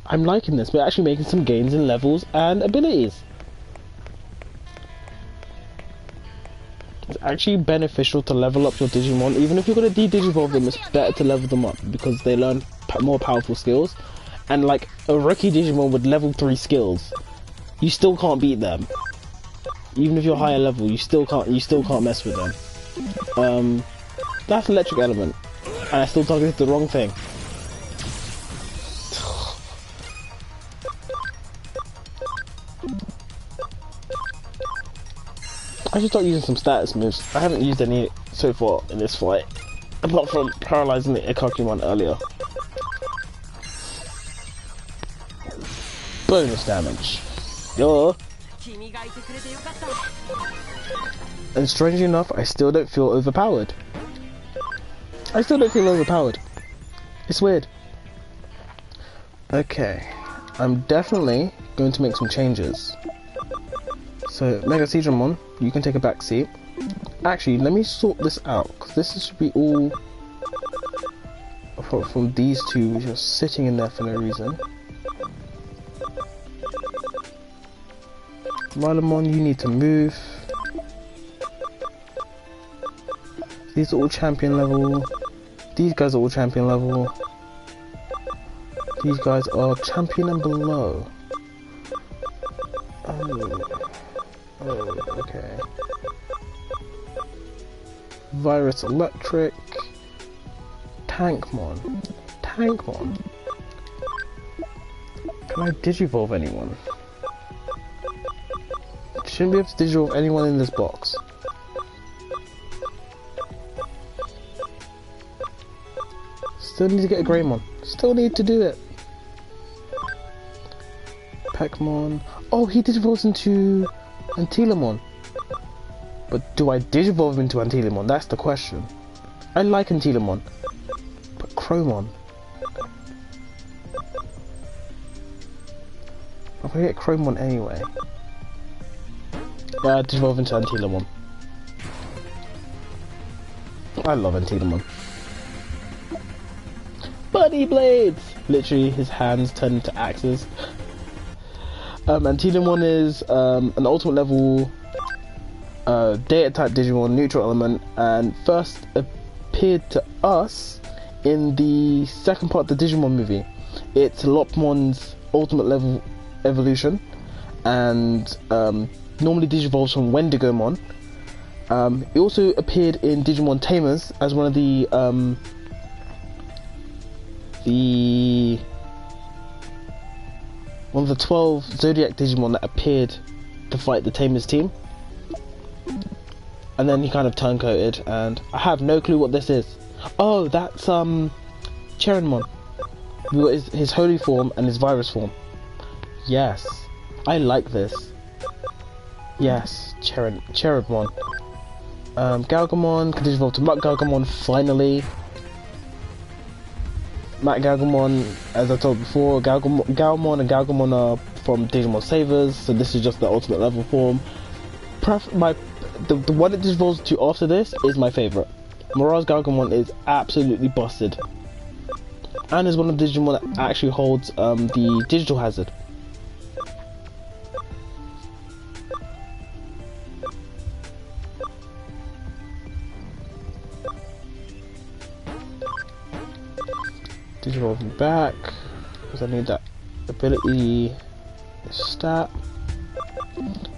I'm liking this. We're actually making some gains in levels and abilities. It's actually beneficial to level up your Digimon. Even if you're going to de-digivolve them, it's better to level them up because they learn more powerful skills. And like a rookie Digimon with level 3 skills, you still can't beat them. Even if you're higher level, you still can't mess with them. That's Electric Element, and I still targeted the wrong thing. I should start using some status moves. I haven't used any so far in this fight, apart from paralyzing the Ikakumon earlier. Bonus damage. Yo. And strangely enough, I still don't feel overpowered. It's weird. Okay, I'm definitely going to make some changes. So, Mega Digimon, you can take a back seat. Actually, let me sort this out, because this should be all from these two just sitting in there for no reason. Rylamon, you need to move. These are all champion level. These guys are all champion level. These guys are champion and below. Oh, okay. Virus Electric. Tankmon. Can I Digivolve anyone? Shouldn't be able to Digivolve anyone in this box. Still need to get a Greymon. Still need to do it. Pac-Mon. Oh, he Digivolves into Antilamon. But do I Digivolve into Antilamon? That's the question. I like Antilamon. But Chromon. I'm gonna get Chromon anyway. Yeah, Digivolve into Antilamon. I love Antilamon. Bunny blades! Literally, his hands turn into axes. Antilamon is an ultimate level data type Digimon, neutral element, and first appeared to us in the second part of the Digimon movie. It's Lopmon's ultimate level evolution, and normally Digivolves from Wendigomon. It also appeared in Digimon Tamers as one of the 12 Zodiac Digimon that appeared to fight the Tamers team. And then he kind of turncoated, and I have no clue what this is. Oh, that's Cherenmon. We got his holy form and his virus form. Yes, I like this. Yes, Cherenmon. Galgamon can Digivolve to Mutt Galgamon finally. Matt Galgamon, as I told before, Galmon and Galgamon are from Digimon Savers, so this is just the ultimate level form. The one that Digivolves to after this is my favourite. Mirage Galgamon is absolutely busted. And is one of the Digimon that actually holds the digital hazard. Digivolving back, because I need that ability stat.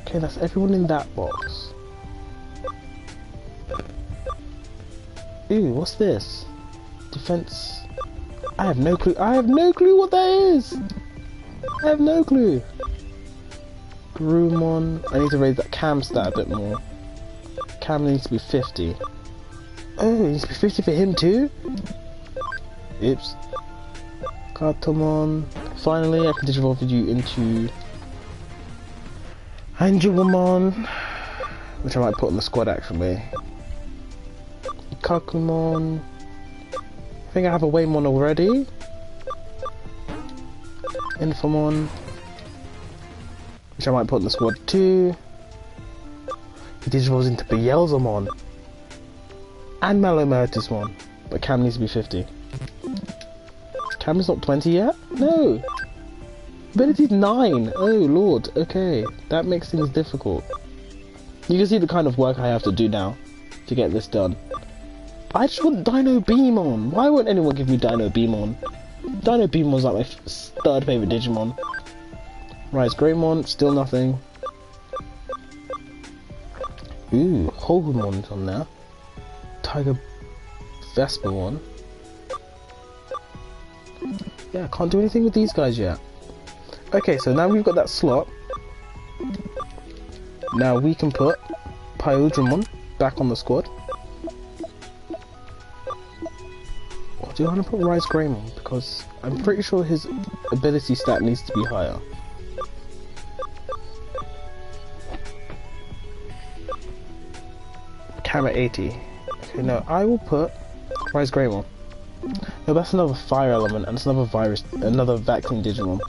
Okay, that's everyone in that box. Ooh, what's this? Defense. I have no clue. I have no clue what that is. I have no clue. Groomon. I need to raise that cam stat a bit more. Cam needs to be 50. Oh, it needs to be 50 for him too? Oops. Cartomon. Finally, I can Digivolve you into Angelomon, which I might put on the squad actually. Kakumon. I think I have a Waymon already. Infomon, which I might put on the squad too. He Digivolves into Beelzemon and Malomeritusmon, but Cam needs to be 50. Cam is not 20 yet? No! Ability's 9! Oh lord, okay. That makes things difficult. You can see the kind of work I have to do now to get this done. I just want Dino Beamon! Why won't anyone give me Dino Beamon? Dino Beamon's like my third favourite Digimon. Rise Greymon, still nothing. Ooh, Hogumon's on there. Tiger Vespermon. Yeah, I can't do anything with these guys yet. Okay, so now we've got that slot. Now we can put Pyodramon back on the squad. Or do I want to put Rise Greymon? Because I'm pretty sure his ability stat needs to be higher. Hammer 80. Okay, no, I will put Rise Greymon. No, that's another fire element, and it's another virus, another vacuum Digimon.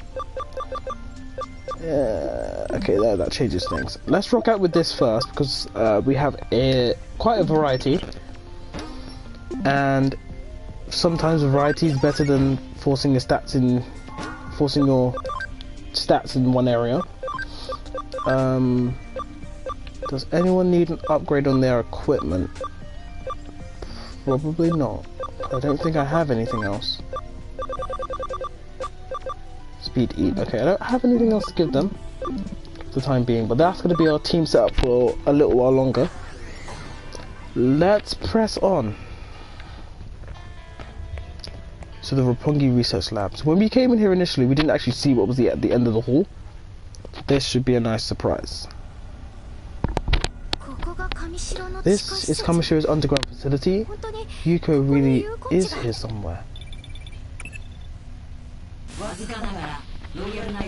Okay, that changes things. Let's rock out with this first, because we have quite a variety. And sometimes variety is better than forcing your stats in one area. Does anyone need an upgrade on their equipment? Probably not. I don't think I have anything else. Speed eat. Okay, I don't have anything else to give them for the time being, but that's going to be our team setup for a little while longer. Let's press on. So the Roppongi Research Labs. When we came in here initially, we didn't actually see what was at the end of the hall. This should be a nice surprise. This is Kamoshiro's underground facility. Yuko really is here somewhere.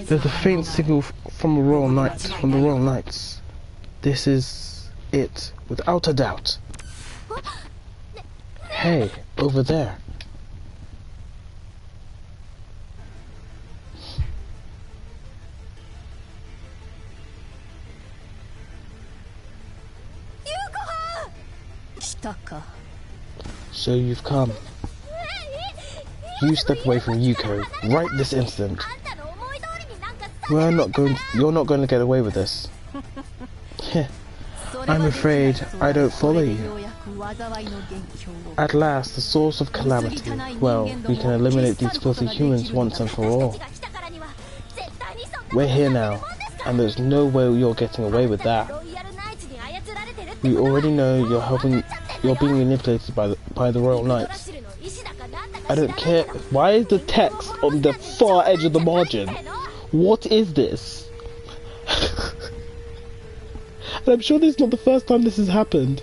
There's a faint signal from the Royal Knights. This is it, without a doubt. Hey, over there. So you've come. You step away from Yuko right this instant. You're not going to get away with this. I'm afraid I don't follow you. At last, the source of calamity. Well, we can eliminate these filthy humans once and for all. We're here now, and there's no way you're getting away with that. We already know you're being manipulated by the Royal Knights. I don't care. Why is the text on the far edge of the margin? What is this? And I'm sure this is not the first time this has happened.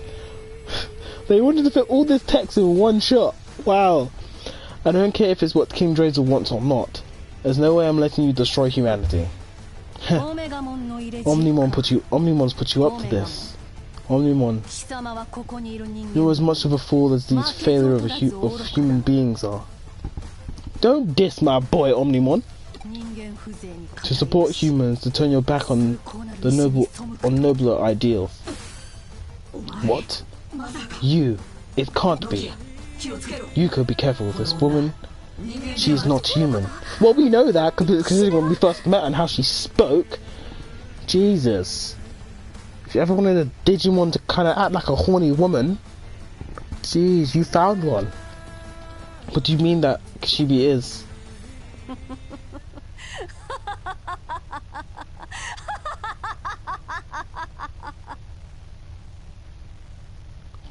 They wanted to fit all this text in one shot. Wow. I don't care if it's what King Drazer wants or not. There's no way I'm letting you destroy humanity. Omnimon's put you up to this. Omnimon, you're as much of a fool as these failure of human beings are. Don't diss my boy, Omnimon. To support humans, to turn your back on nobler ideals. What? You? It can't be. Yuko, be careful with this woman. She is not human. Well, we know that considering when we first met and how she spoke. Jesus. If you ever wanted a Digimon to kind of act like a horny woman, jeez, you found one. What do you mean that Kishibe is?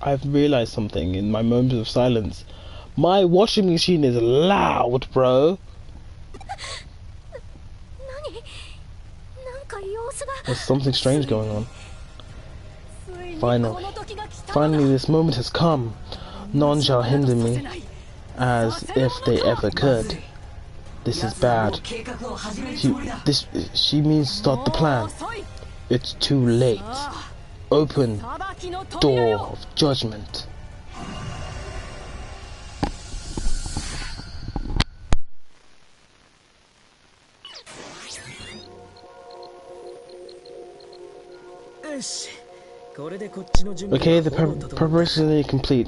I've realized something in my moments of silence. My washing machine is loud, bro. There's something strange going on. Finally, this moment has come. None shall hinder me, as if they ever could. This is bad. She means start the plan. It's too late. Open door of judgment. Okay, the preparations are nearly complete.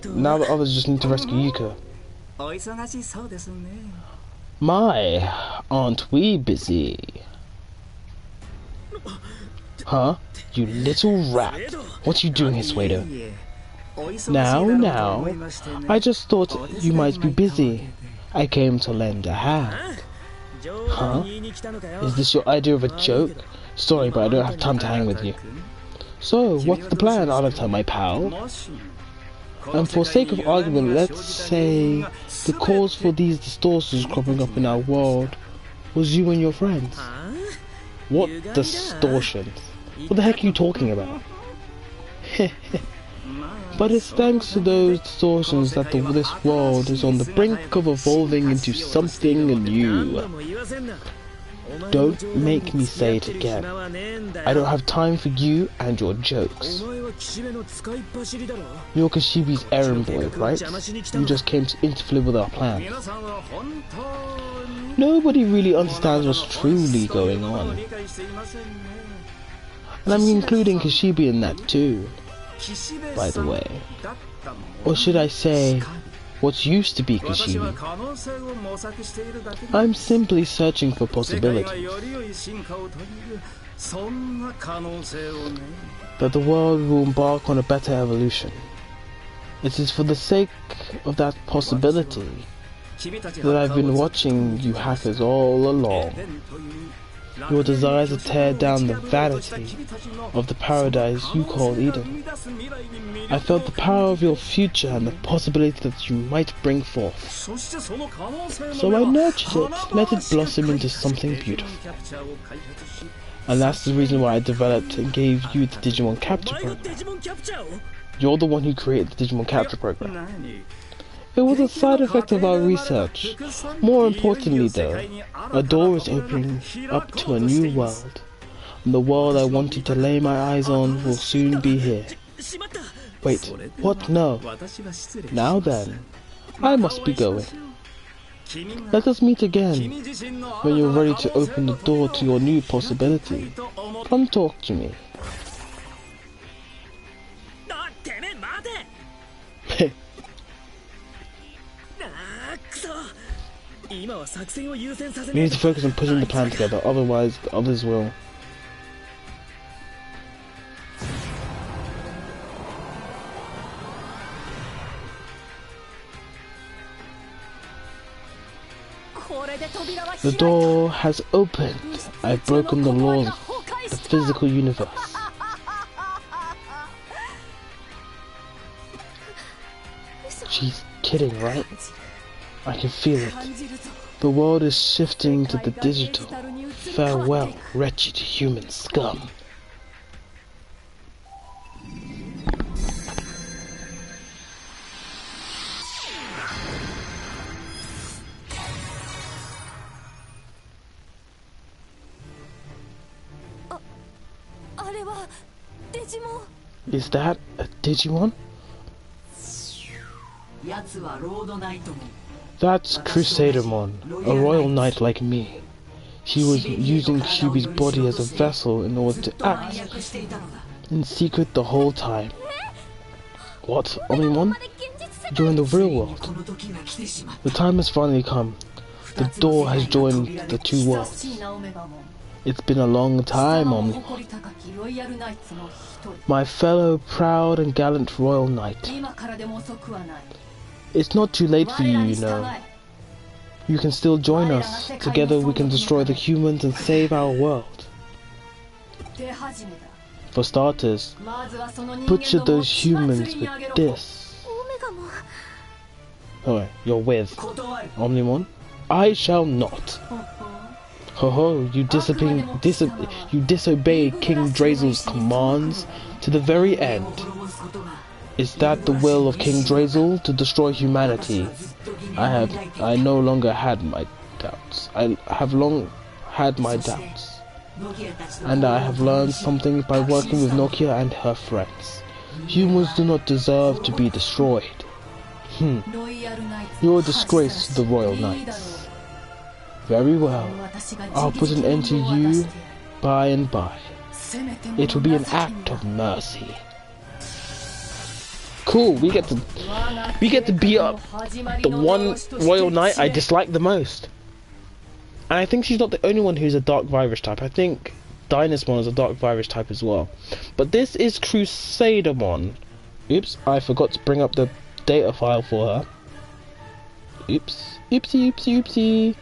Now the others just need to rescue Yuko. My, aren't we busy? Huh? You little rat. What are you doing here, Suedo? Now, I just thought you might be busy. I came to lend a hand. Huh? Is this your idea of a joke? Sorry, but I don't have time to hang with you. So, what's the plan, Anata, my pal? And for sake of argument, let's say the cause for these distortions cropping up in our world was you and your friends. What distortions? What the heck are you talking about? But it's thanks to those distortions that this world is on the brink of evolving into something new. Don't make me say it again. I don't have time for you and your jokes. You're Kishibe's errand boy, right? You just came to interfere with our plans. Nobody really understands what's truly going on. And I'm including Kishibe in that too, by the way. Or should I say, what used to be Kishibe. I'm simply searching for possibilities. That the world will embark on a better evolution. It is for the sake of that possibility that I've been watching you hackers all along. Your desire to tear down the vanity of the paradise you call Eden. I felt the power of your future and the possibility that you might bring forth. So I nurtured it, let it blossom into something beautiful. And that's the reason why I developed and gave you the Digimon Capture Program. You're the one who created the Digimon Capture Program. It was a side effect of our research. More importantly though, a door is opening up to a new world. And the world I wanted to lay my eyes on will soon be here. Wait, what? No. Now then, I must be going. Let us meet again, when you're ready to open the door to your new possibility. Come talk to me. We need to focus on putting the plan together, otherwise the others will. The door has opened. I've broken the laws of the physical universe. She's kidding, right? I can feel it. The world is shifting to the digital. Farewell, wretched human scum. Is that a Digimon? That's Crusadermon, a royal knight like me. He was using Kishibe's body as a vessel in order to act in secret the whole time. What, Omnimon? You're in the real world. The time has finally come. The door has joined the two worlds. It's been a long time, Omnimon. My fellow proud and gallant royal knight. It's not too late for you, you know. You can still join us. Together we can destroy the humans and save our world. For starters, butcher those humans with this. Oh, you're with Omnimon? I shall not. Ho ho, you disobey King Drazel's commands to the very end. Is that the will of King Drazel, to destroy humanity? I no longer had my doubts. I have long had my doubts. And I have learned something by working with Nokia and her friends. Humans do not deserve to be destroyed. You're a disgrace to the Royal Knights. Very well. I'll put an end to you by and by. It will be an act of mercy. Cool, we get to beat up the one royal knight I dislike the most. And I think she's not the only one who's a dark virus type. I think Dynasmon is a dark virus type as well. But this is Crusadermon. Oops, I forgot to bring up the data file for her. Oops, oopsie, oopsie, oopsie.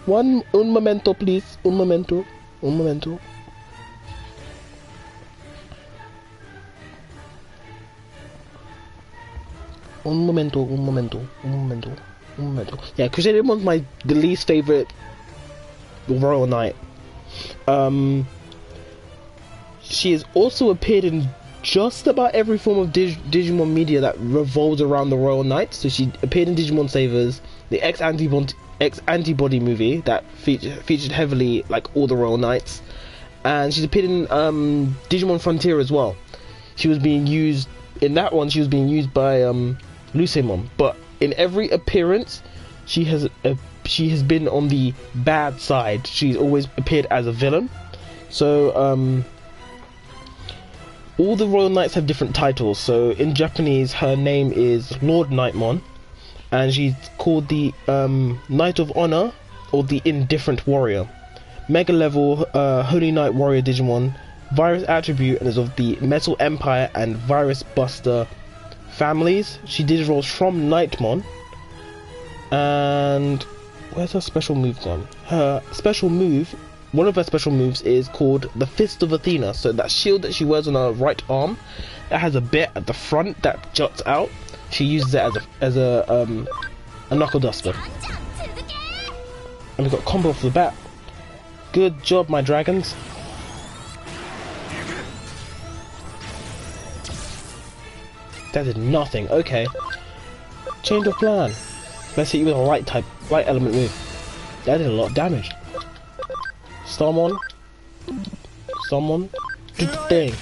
Un momento, please. Un momento. Un momento. Un momento, un momento, un momento, un momento. Yeah, Crusadermon's the least favorite royal knight. She has also appeared in just about every form of Digimon media that revolves around the royal knights. So she appeared in Digimon Savers, the ex-Antibody movie that featured heavily like all the Royal Knights, and she's appeared in Digimon Frontier as well. She was being used in that one. She was being used by Lucemon, but in every appearance, she has been on the bad side. She's always appeared as a villain. So all the Royal Knights have different titles. So in Japanese, her name is Lord Knightmon, and she's called the Knight of Honor or the Indifferent Warrior. Mega level Holy Knight Warrior Digimon, virus attribute, and is of the Metal Empire and Virus Buster families. She digirolls from Knightmon. And where's her special move gone? Her special move, one of her special moves is called the Fist of Athena. So that shield that she wears on her right arm, that has a bit at the front that juts out. She uses it as a knuckle duster. And we got combo off the bat. Good job, my dragons. That did nothing. Okay. Change of plan. Let's hit you with a light element move. That did a lot of damage. Starmon. Starmon. Do the thing.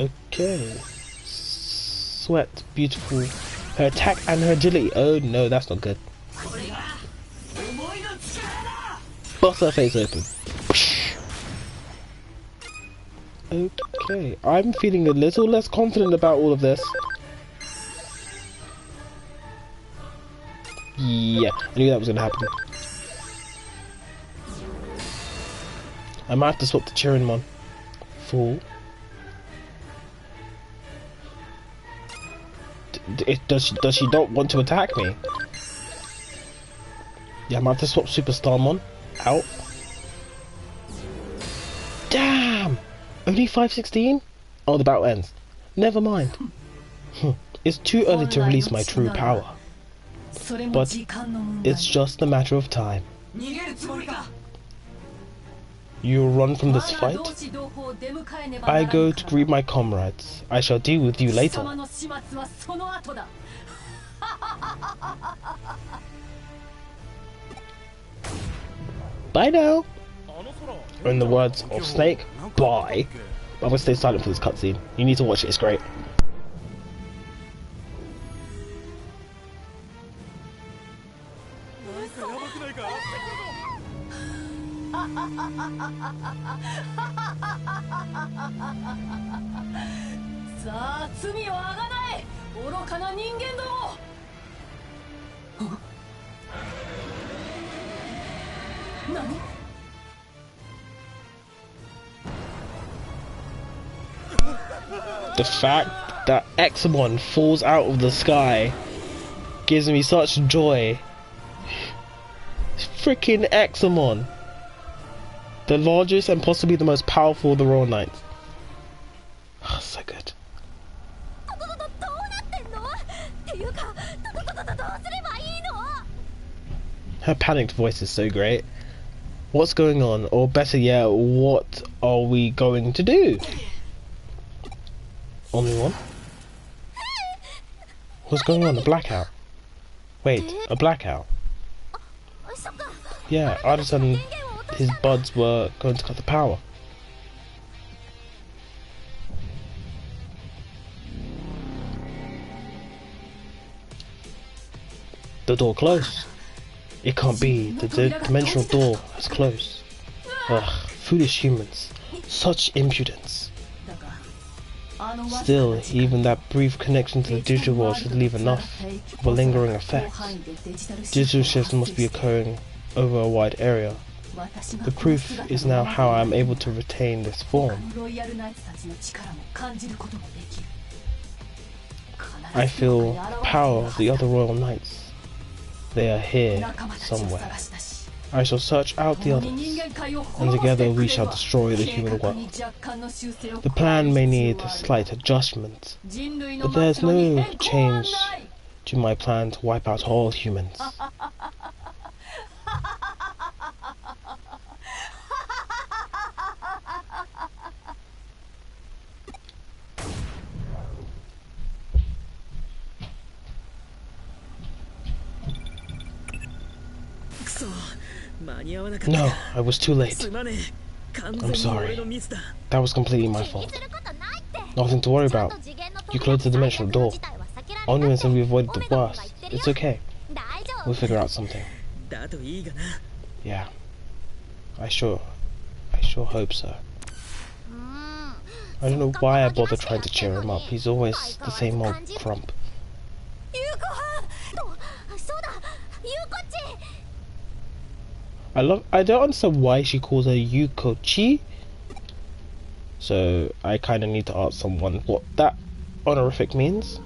Okay. Sweat. Beautiful. Her attack and her agility. Oh no, that's not good. Bust her face open. Okay. I'm feeling a little less confident about all of this. Yeah, I knew that was gonna happen. I might have to swap to Chirinmon. Fool. Does she not want to attack me? Yeah, I might have to swap Super Starmon out. Damn! Only 516? Oh, the battle ends. Never mind. It's too early to release my true power. But it's just a matter of time. You'll run from this fight? I go to greet my comrades. I shall deal with you later. Bye now. In the words of Snake, bye. I'm gonna stay silent for this cutscene. You need to watch it, it's great. The fact that Examon falls out of the sky gives me such joy. Freaking Examon, the largest and possibly the most powerful of the Royal Knights. Oh, so good. Her panicked voice is so great. What's going on? Or better yet, what are we going to do? Only one? What's going on? A blackout? Wait, a blackout? Yeah, Artis and his buds were going to cut the power. The door closed. It can't be. The dimensional door has closed. Ugh, foolish humans. Such impudence. Still, even that brief connection to the digital world should leave enough of a lingering effect. Digital shifts must be occurring over a wide area. The proof is now how I am able to retain this form. I feel the power of the other Royal Knights. They are here somewhere. I shall search out the others, and together we shall destroy the human world. The plan may need a slight adjustment, but there's no change to my plan to wipe out all humans. No, I was too late. I'm sorry. That was completely my fault. Nothing to worry about. You closed the dimensional door. Only when we avoided the worst. It's okay. We'll figure out something. Yeah. I sure hope so. I don't know why I bother trying to cheer him up. He's always the same old grump. I don't understand why she calls her Yuko-chi. So I kind of need to ask someone what that honorific means.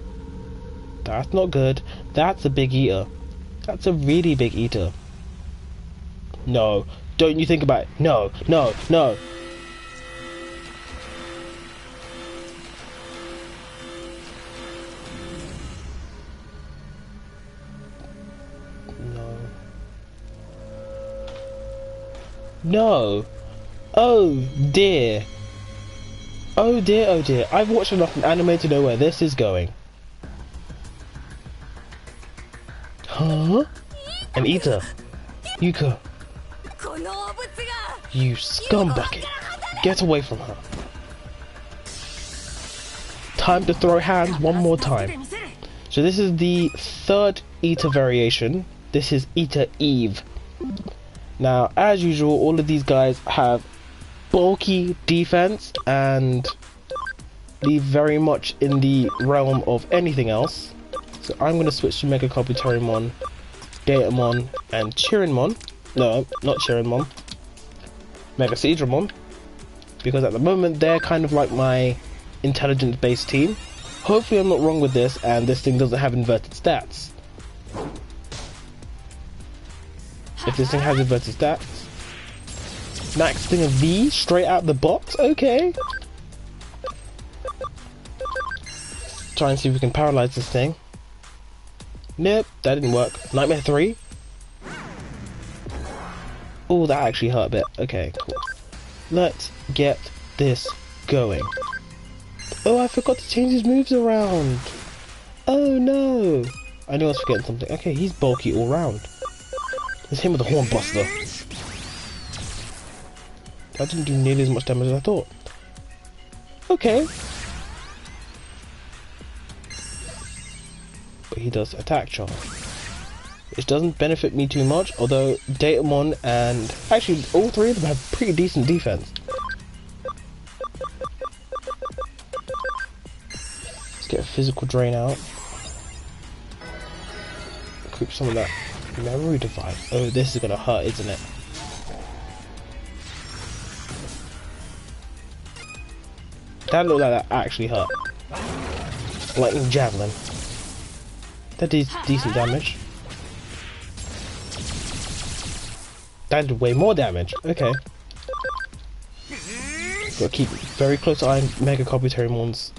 That's not good. That's a big eater. That's a really big eater. No, don't you think about it. No, no, no. No. No. Oh dear. Oh dear, oh dear. I've watched enough anime to know where this is going. Huh? An eater. Yuko. You scumbucket. Get away from her. Time to throw hands one more time. So this is the third eater variation. This is Eater Eve. Now, as usual, all of these guys have bulky defense and leave very much in the realm of anything else. So I'm going to switch to Mega Kabuterimon, Datamon, and Chirinmon. No, not Chirinmon. Mega Seadramon. Because at the moment they're kind of like my intelligence-based team. Hopefully I'm not wrong with this and this thing doesn't have inverted stats. If this thing has inverted stats, max thing of V straight out the box, okay. Try and see if we can paralyze this thing. Nope, that didn't work. Nightmare 3. Oh, that actually hurt a bit. Okay, cool. Let's get this going. Oh, I forgot to change his moves around. Oh no. I knew I was forgetting something. Okay, he's bulky all round. Let's hit him with a Horn Buster. That didn't do nearly as much damage as I thought. Okay. But he does attack charge. Which doesn't benefit me too much, although Datamon and... actually, all three of them have pretty decent defense. Let's get a physical drain out. Equip some of that memory device. Oh, this is gonna hurt, isn't it? That looked like that actually hurt. Lightning Javelin. That did decent damage. That did way more damage. Okay. Gotta keep very close eye on Mega Kabutarimon's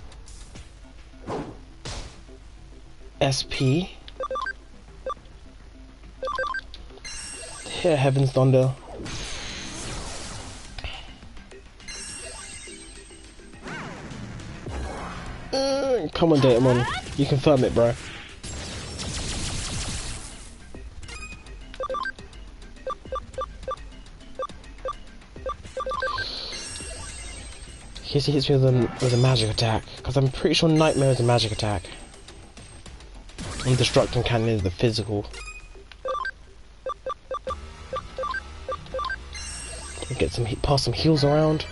SP. Here, Heaven's Thunder. Come on, Datamon. You confirm it, bro. He hits me with a magic attack, because I'm pretty sure Nightmare is a magic attack. And Destructing Cannon is the physical. Get some pass some heals around.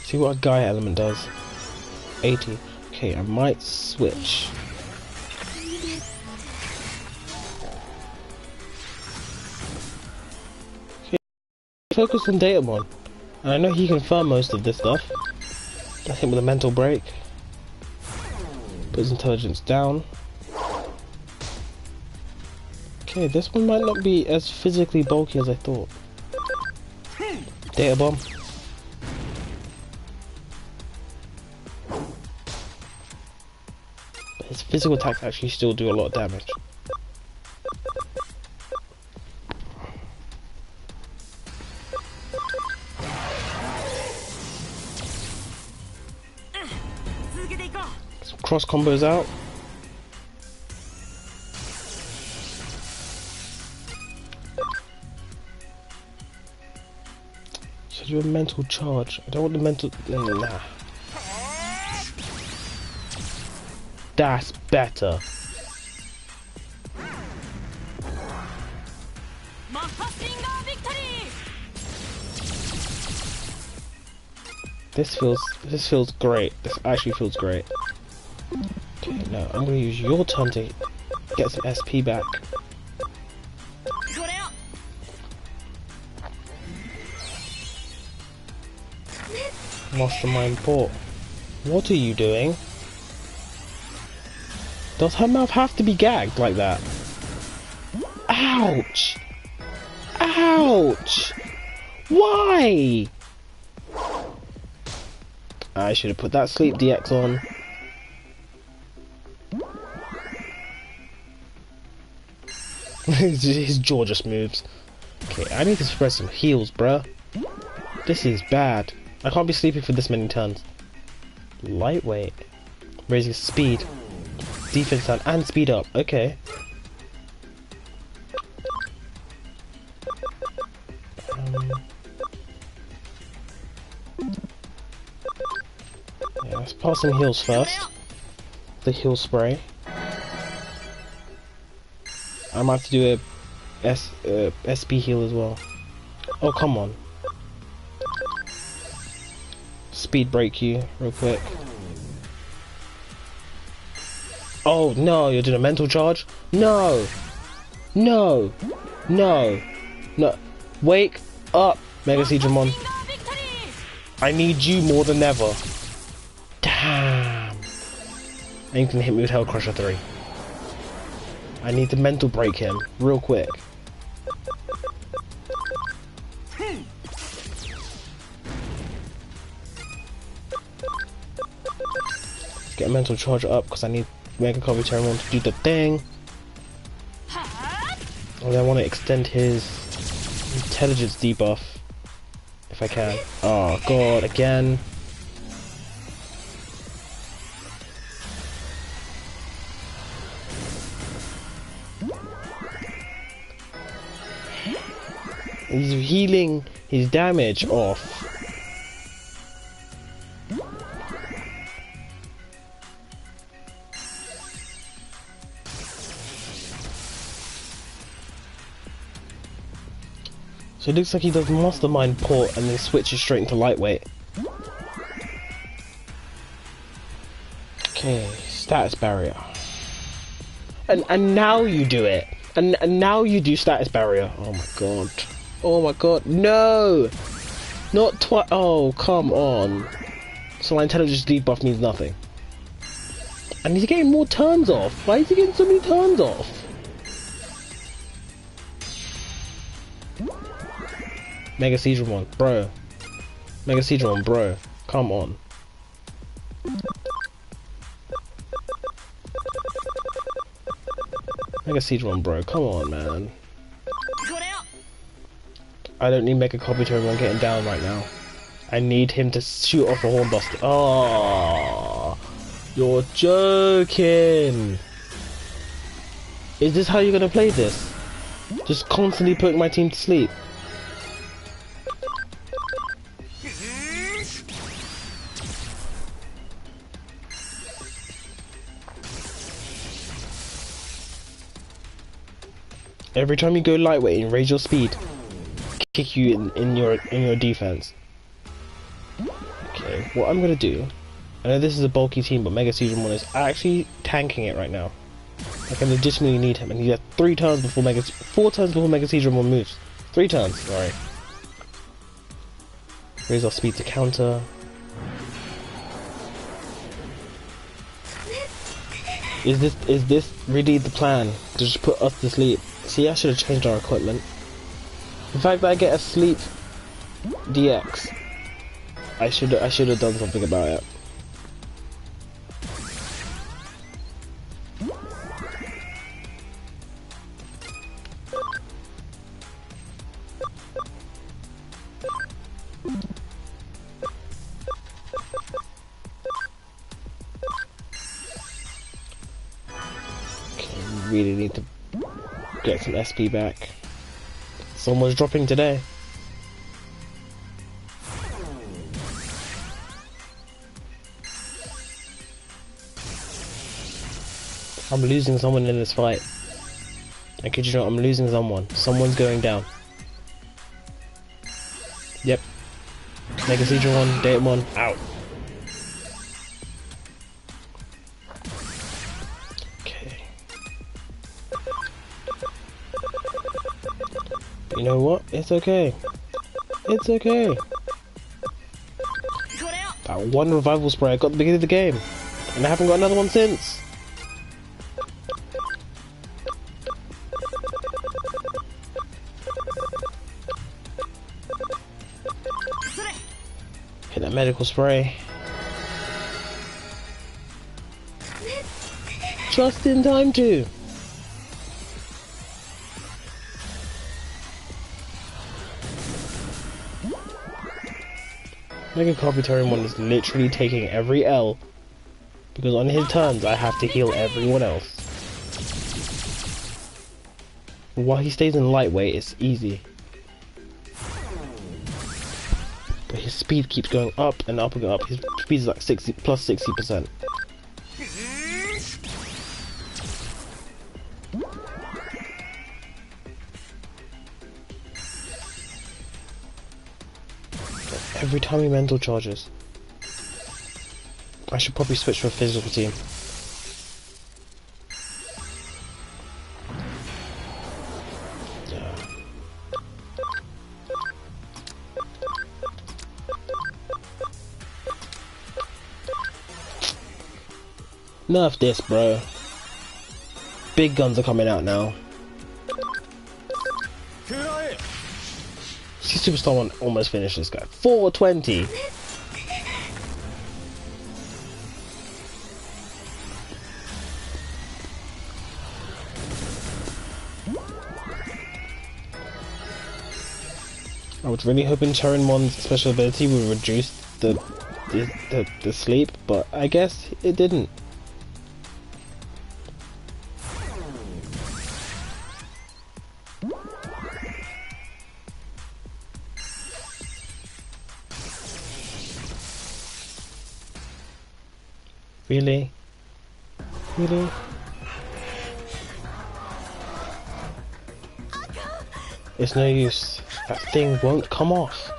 See what a Gaia element does. 80. Okay, I might switch. Okay, focus on Datamon. And I know he can farm most of this stuff. Get him with a mental break. Put his intelligence down. Okay, this one might not be as physically bulky as I thought. Data Bomb. But his physical attacks actually still do a lot of damage. cross combos out. Should do a mental charge. I don't want the mental. Nah. That's better. This feels great. This actually feels great. Okay, now I'm gonna use your turn to get some SP back. Mastermind port. What are you doing? Does her mouth have to be gagged like that? Ouch! Ouch! Why? I should have put that sleep DX on. His jaw just moves. Okay, I need to spread some heals, bruh. This is bad. I can't be sleeping for this many turns. Lightweight. Raising speed. Defense down and speed up. Okay. Yeah, let's pass some heals first. The heal spray. I might have to do a SP heal as well. Oh, come on. Speed break you real quick. Oh no, you're doing a mental charge? No! No! No! No! Wake up, Mega Digimon. I need you more than ever. Damn! And you can hit me with Hell Crusher 3. I need to mental break him real quick. Get a mental charge up because I need Mega Terramon to do the thing. And I want to extend his intelligence debuff if I can. Oh god, again. He's healing his damage off. So it looks like he does Mastermind port and then switches straight into lightweight. Okay, status barrier. And now you do it. And now you do status barrier. Oh my god. Oh my god. No! Not twice. Oh, come on. So my intelligence debuff means nothing. And he's getting more turns off. Why is he getting so many turns off? Mega Digimon, bro. Mega Digimon, bro. Come on. Mega Digimon, bro. Come on, man. I don't need Mega Terramon getting down right now. I need him to shoot off a Hornbuster. Oh, you're joking. Is this how you're gonna play this? Just constantly putting my team to sleep? Every time you go lightweight and raise your speed, kick you in your defense. Okay, what I'm gonna do, I know this is a bulky team, but Mega Digimon is actually tanking it right now. Like, I legitimately need him, and he has 4 turns before Mega Digimon moves. 3 turns, sorry. Raise our speed to counter. Is this really the plan? To just put us to sleep? See, I should have changed our equipment. The fact that I get a sleep DX, I should have done something about it. really need to get some SP back. Someone's dropping today. I'm losing someone in this fight. I kid you not, I'm losing someone. Someone's going down. Yep. Mega Caesar 1, Digimon, out. Okay. You know what? It's okay. It's okay. That one revival spray I got at the beginning of the game. And I haven't got another one since. Hit that medical spray. Just in time too. Mega Carpetarian is literally taking every L because on his turns I have to heal everyone else. While he stays in lightweight, it's easy. But his speed keeps going up and up and up. His speed is like 60 plus 60%. Every time he mental charges. I should probably switch to a physical team. Yeah. Nerf this, bro. Big guns are coming out now. See, Superstar 1 almost finished this guy. 420! I was really hoping Charin 1's special ability would reduce the sleep, but I guess it didn't. Really? Really? It's no use. That thing won't come off.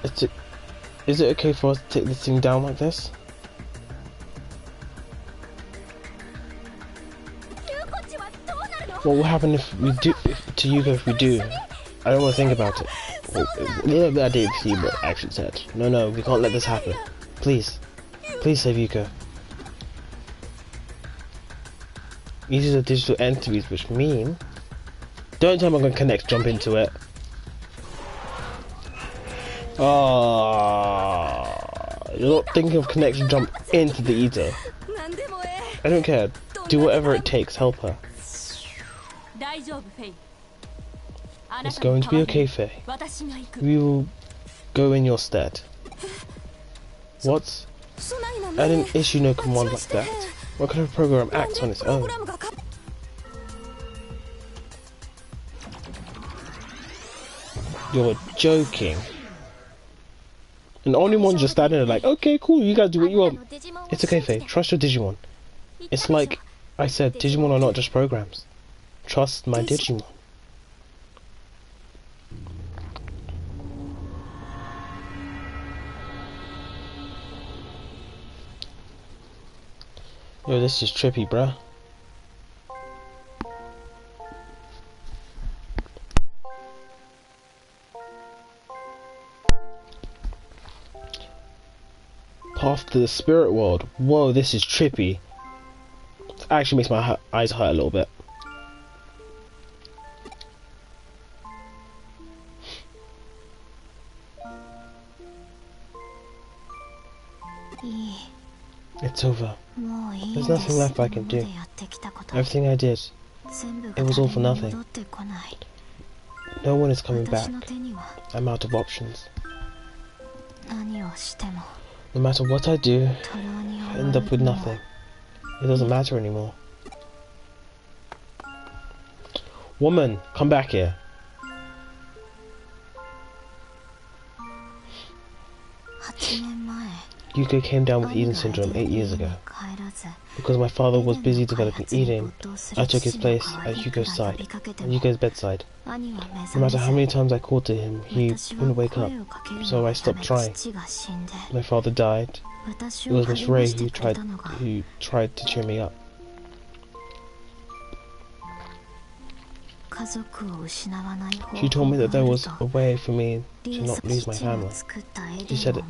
Is it okay for us to take this thing down like this? What will happen if we do to Yuko if we do? I don't want to think about it. Well, I did see what Action said. No, we can't let this happen. Please. Please save Yuko. These are digital entities, which mean... Don't tell me I'm going to connect, jump into it. You're not thinking of connection, jump into the eater. I don't care. Do whatever it takes, help her. It's going to be okay, Faye. We will go in your stead. What? I didn't issue no command like that. What kind of program acts on its own? You're joking. And only one just standing there like, okay, cool, you guys do what you want. It's okay, Faye. Trust your Digimon. It's like I said, Digimon are not just programs. Trust my Digimon. Yo, this is trippy, bruh. Path to the spirit world. Whoa, this is trippy. It actually makes my eyes hurt a little bit. It's over. There's nothing left I can do. Everything I did, it was all for nothing. No one is coming back. I'm out of options. No matter what I do, I end up with nothing. It doesn't matter anymore. Woman, come back here. Yuko came down with Eden syndrome 8 years ago. Because my father was busy developing Eden, I took his place at Yuko's bedside. No matter how many times I called to him, he wouldn't wake up, so I stopped trying. My father died. It was Miss Ray who tried to cheer me up. She told me that there was a way for me to not lose my family. She said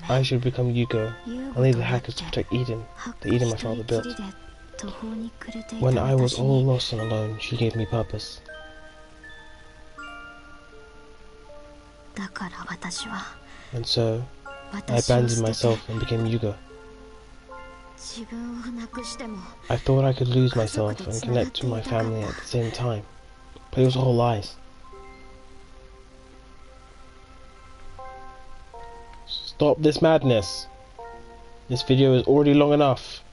I should become Yuko and leave the hackers to protect Eden, the Eden my father built. When I was all lost and alone, she gave me purpose. And so, I abandoned myself and became Yuko. I thought I could lose myself and connect to my family at the same time. But it was all lies. Stop this madness. This video is already long enough.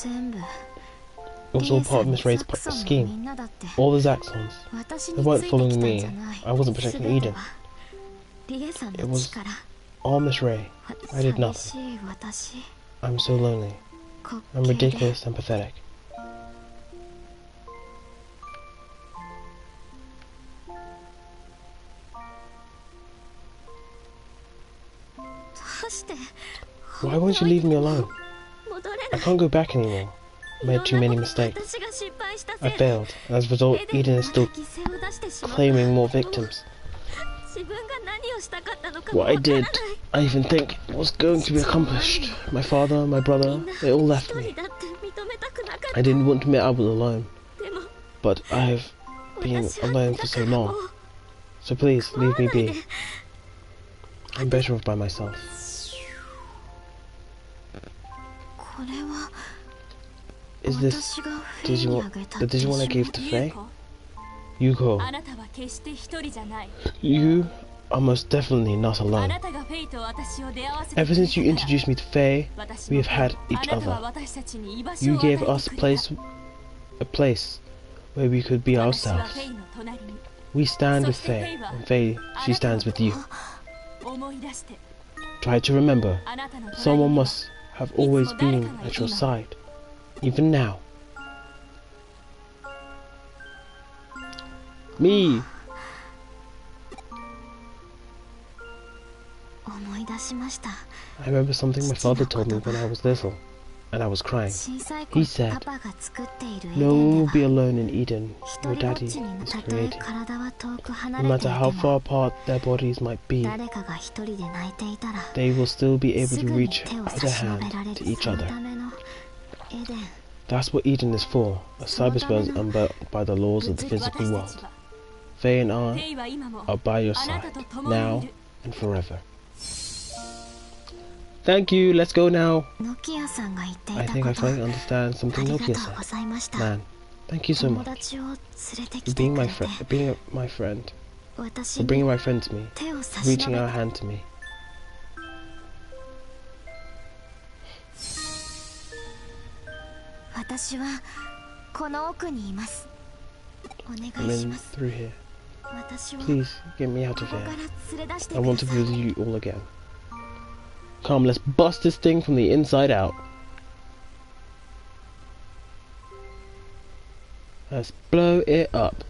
It was all part of Miss Ray's scheme. All the Zaxxons. They weren't following me. I wasn't protecting Eden. It was all Miss Ray. I did nothing. I'm so lonely. I'm ridiculous and pathetic. Why won't you leave me alone? I can't go back anymore. I made too many mistakes. I failed, and as a result, Eden is still claiming more victims. What I did, I even think, was going to be accomplished. My father, my brother, they all left me. I didn't want to admit I was alone, but I've been alone for so long. So please, leave me be. I'm better off by myself. Is this Digimon, the Digimon I gave to Faye? Yuko, you are most definitely not alone. Ever since you introduced me to Faye, we have had each other. You gave us a place where we could be ourselves. We stand with Faye, and Faye, she stands with you. Try to remember, someone must have always been at your side, even now. Me! I remember something my father told me when I was little, and I was crying. He said, no one will be alone in Eden, your daddy is creating. No matter how far apart their bodies might be, they will still be able to reach out a hand to each other. That's what Eden is for, a cyberspace unbound by the laws of the physical world. Faye and I are by your side, now and forever. Thank you, let's go now. I think I finally understand something Nokia said. Man, thank you so much for being my friend, for bringing my friend to me, for reaching out a hand to me. I'm in through here. Please get me out of here. I want to visit you all again. Come, let's bust this thing from the inside out. Let's blow it up.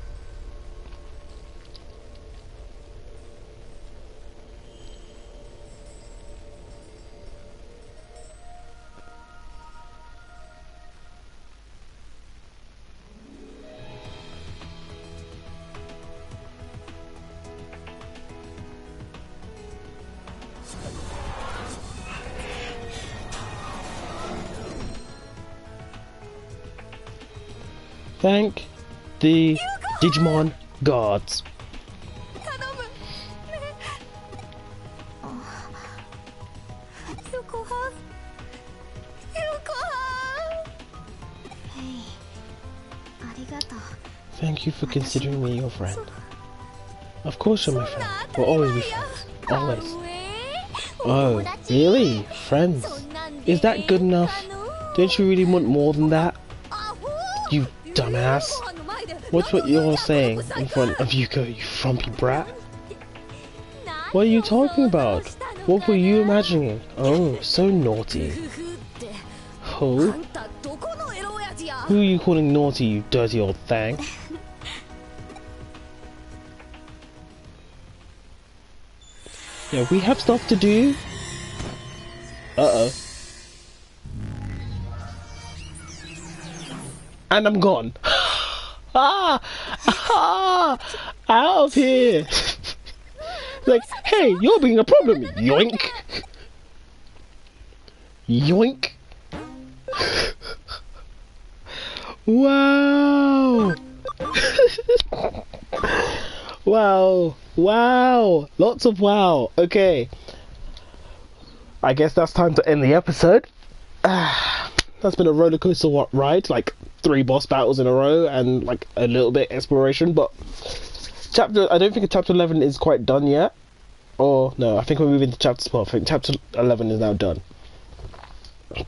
Thank the Digimon gods. Thank you for considering me your friend. Of course you're my friend. We'll always be friends. Always. Oh, really? Friends? Is that good enough? Don't you really want more than that? You dumbass. What's what you're saying in front of Yuko, you frumpy brat? What are you talking about? What were you imagining? Oh, so naughty. Who? Who are you calling naughty, you dirty old thing? Yeah, we have stuff to do. Uh-oh. And I'm gone. Out of here. Like, hey, you're being a problem. Yoink. Yoink. Wow. Wow. Wow. Lots of wow. Okay. I guess that's time to end the episode. That's been a roller coaster ride, like 3 boss battles in a row and like a little bit exploration, but I don't think chapter 11 is quite done yet. Or no, I think we're moving to chapter 12. I think chapter 11 is now done.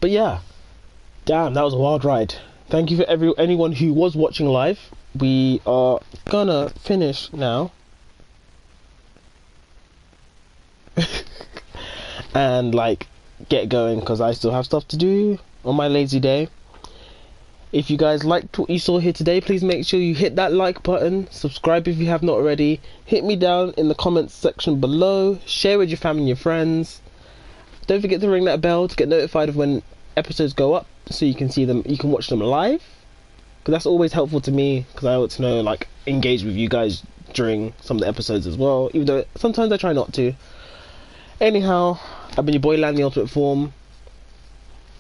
But yeah, damn, that was a wild ride. Thank you for anyone who was watching live. We are gonna finish now. And like get going because I still have stuff to do on my lazy day. If you guys liked what you saw here today, please make sure you hit that like button, subscribe if you have not already, hit me down in the comments section below, share with your family and your friends. Don't forget to ring that bell to get notified of when episodes go up so you can see them, you can watch them live, because that's always helpful to me because I want to know, like, engage with you guys during some of the episodes as well, even though sometimes I try not to. Anyhow, I've been your boy Lan, the Ultimate Form.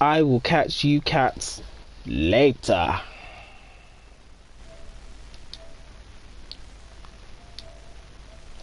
I will catch you cats later.